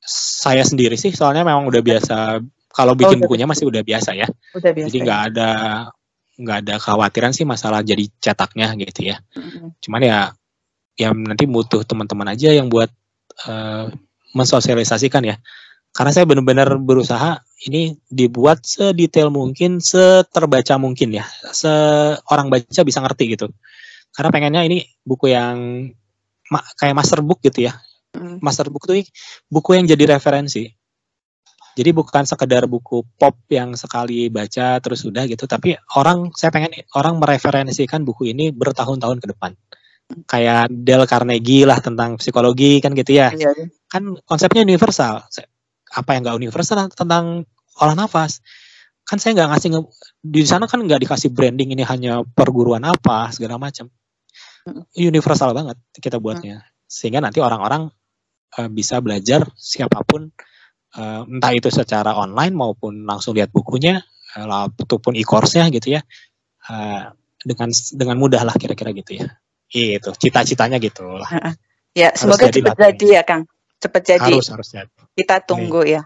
Saya sendiri sih, soalnya memang udah biasa. Kalau bikin bukunya masih udah biasa ya. Jadi nggak ada kekhawatiran sih masalah jadi cetaknya gitu ya. Cuman ya ya nanti butuh teman-teman aja yang buat mensosialisasikan ya. Karena saya benar-benar berusaha ini dibuat sedetail mungkin, seterbaca mungkin ya, seorang baca bisa ngerti gitu. Karena pengennya ini buku yang kayak master book gitu ya. Master book itu buku yang jadi referensi. Jadi bukan sekedar buku pop yang sekali baca terus udah gitu, tapi saya pengen orang mereferensikan buku ini bertahun-tahun ke depan. Kayak Dale Carnegie lah tentang psikologi kan gitu ya. Iya. Kan konsepnya universal. Apa yang nggak universal tentang olah nafas? Kan saya nggak ngasih di sana kan nggak dikasih branding ini hanya perguruan apa segala macam. Universal banget kita buatnya. Sehingga nanti orang-orang bisa belajar siapapun, entah itu secara online maupun langsung lihat bukunya ataupun e-course-nya gitu ya, dengan mudah lah kira-kira gitu ya. Itu cita-citanya gitu lah. Ya, semoga cepat jadi ya Kang. Cepat jadi. Harus jadi. Kita tunggu ya.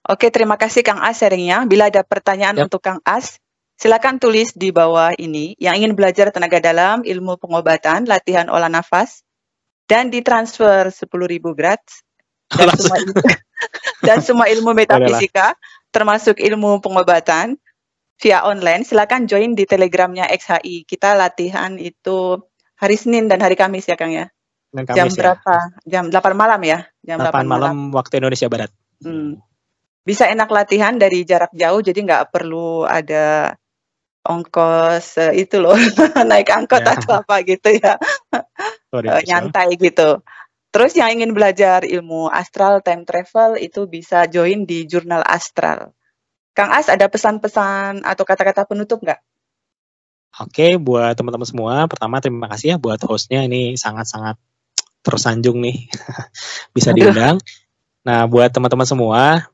Oke, terima kasih Kang As sharingnya. Bila ada pertanyaan untuk Kang As, silakan tulis di bawah ini. Yang ingin belajar tenaga dalam, ilmu pengobatan, latihan olah nafas, dan ditransfer 10.000 gratis. Dan semua ilmu metafisika, termasuk ilmu pengobatan via online. Silakan join di Telegramnya XHI. Kita latihan itu hari Senin dan hari Kamis ya Kang ya. Jam berapa? Jam 8 malam ya? Jam 8 malam waktu Indonesia Barat. Bisa enak latihan dari jarak jauh, jadi nggak perlu ada ongkos itu loh, naik angkot atau apa gitu ya. Nyantai gitu. Terus yang ingin belajar ilmu astral, time travel, itu bisa join di Jurnal Astral. Kang As, ada pesan-pesan atau kata-kata penutup nggak? Oke, buat teman-teman semua, pertama terima kasih ya buat hostnya, ini sangat-sangat tersanjung nih bisa diundang. Nah, buat teman-teman semua,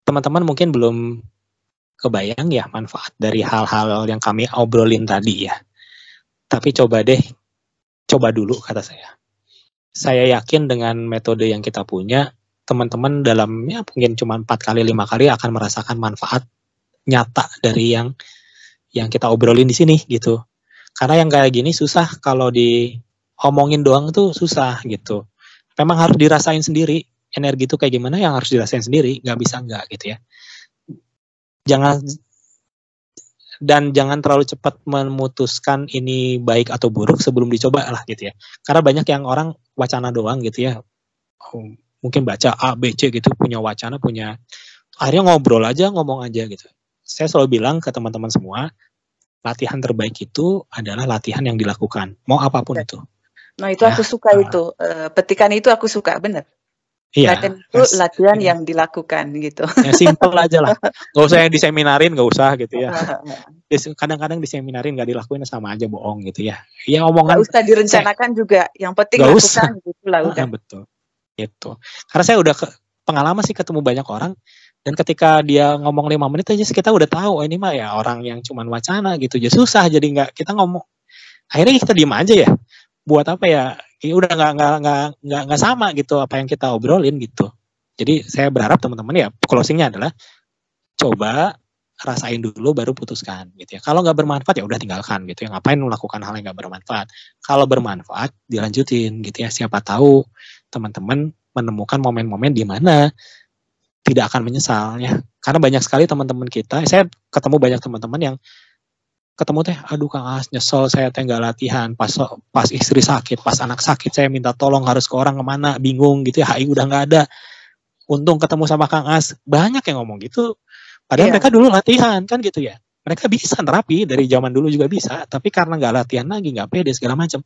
teman-teman mungkin belum kebayang ya manfaat dari hal-hal yang kami obrolin tadi ya. Tapi coba dulu kata saya. Saya yakin dengan metode yang kita punya, teman-teman dalamnya mungkin cuma 4 kali 5 kali akan merasakan manfaat nyata dari yang kita obrolin di sini gitu. Karena yang kayak gini susah, kalau diomongin doang tuh susah gitu. Memang harus dirasain sendiri. Energi itu kayak gimana yang harus dirasain sendiri, nggak bisa nggak gitu ya. Jangan terlalu cepat memutuskan ini baik atau buruk sebelum dicoba lah gitu ya. Karena banyak yang orang wacana doang gitu ya. Mungkin baca A, B, C gitu, punya wacana, akhirnya ngomong aja gitu. Saya selalu bilang ke teman-teman semua, latihan terbaik itu adalah latihan yang dilakukan, mau apapun itu. Nah itu aku suka itu, petikan itu aku suka, bener. Iya. Latihan yang dilakukan gitu. Ya simple aja lah, nggak usah yang diseminarin, nggak usah gitu ya. Kadang-kadang diseminarin nggak dilakuin sama aja bohong gitu ya. Ya omongan. Nggak usah direncanakan juga, yang penting lakukan gitu lah udah. Betul. Gitu. Karena saya udah pengalaman sih ketemu banyak orang. Dan ketika dia ngomong 5 menit aja kita udah tahu ini mah ya orang yang cuman wacana gitu aja, susah jadi nggak kita ngomong, akhirnya kita diem aja ya, buat apa ya, udah nggak sama gitu apa yang kita obrolin gitu. Jadi saya berharap teman-teman ya closingnya adalah coba rasain dulu baru putuskan gitu ya. Kalau nggak bermanfaat ya udah tinggalkan gitu ya, ngapain melakukan hal yang nggak bermanfaat. Kalau bermanfaat dilanjutin gitu ya, siapa tahu teman-teman menemukan momen-momen di mana tidak akan menyesal ya. Karena banyak sekali teman-teman kita, saya ketemu banyak teman-teman yang ketemu aduh Kang As nyesel saya nggak latihan pas istri sakit, pas anak sakit saya minta tolong harus ke orang kemana, bingung gitu ya, HI udah nggak ada. Untung ketemu sama Kang As, banyak yang ngomong gitu. Padahal mereka dulu latihan kan gitu ya. Mereka bisa terapi dari zaman dulu juga bisa, tapi karena nggak latihan lagi, nggak pede segala macam.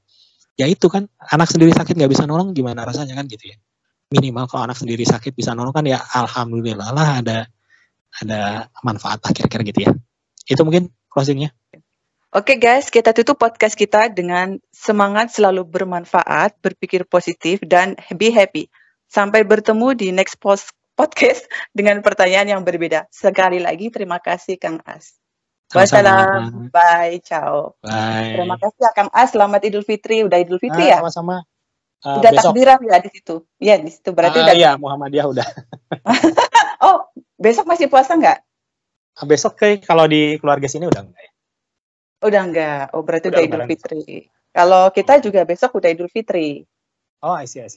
Ya itu kan, anak sendiri sakit nggak bisa nolong gimana rasanya kan gitu ya. Minimal kalau anak sendiri sakit bisa nolong kan ya alhamdulillah lah ada manfaat kira-kira gitu ya. Itu mungkin closingnya. Oke guys, kita tutup podcast kita dengan semangat selalu bermanfaat, berpikir positif, dan be happy. Sampai bertemu di next podcast dengan pertanyaan yang berbeda. Sekali lagi terima kasih Kang As. Wassalam. Bye, ciao. Bye. Terima kasih ya Kang As, selamat Idul Fitri. Udah Idul Fitri ya? Sama-sama. Udah besok. Takbiran ya di situ? Iya di situ berarti udah. Iya Muhammadiyah udah. Oh besok masih puasa nggak? Besok kalau di keluarga sini udah enggak ya? Udah enggak. Oh berarti udah Idul Fitri. Kalau kita juga besok udah Idul Fitri. Oh, I see.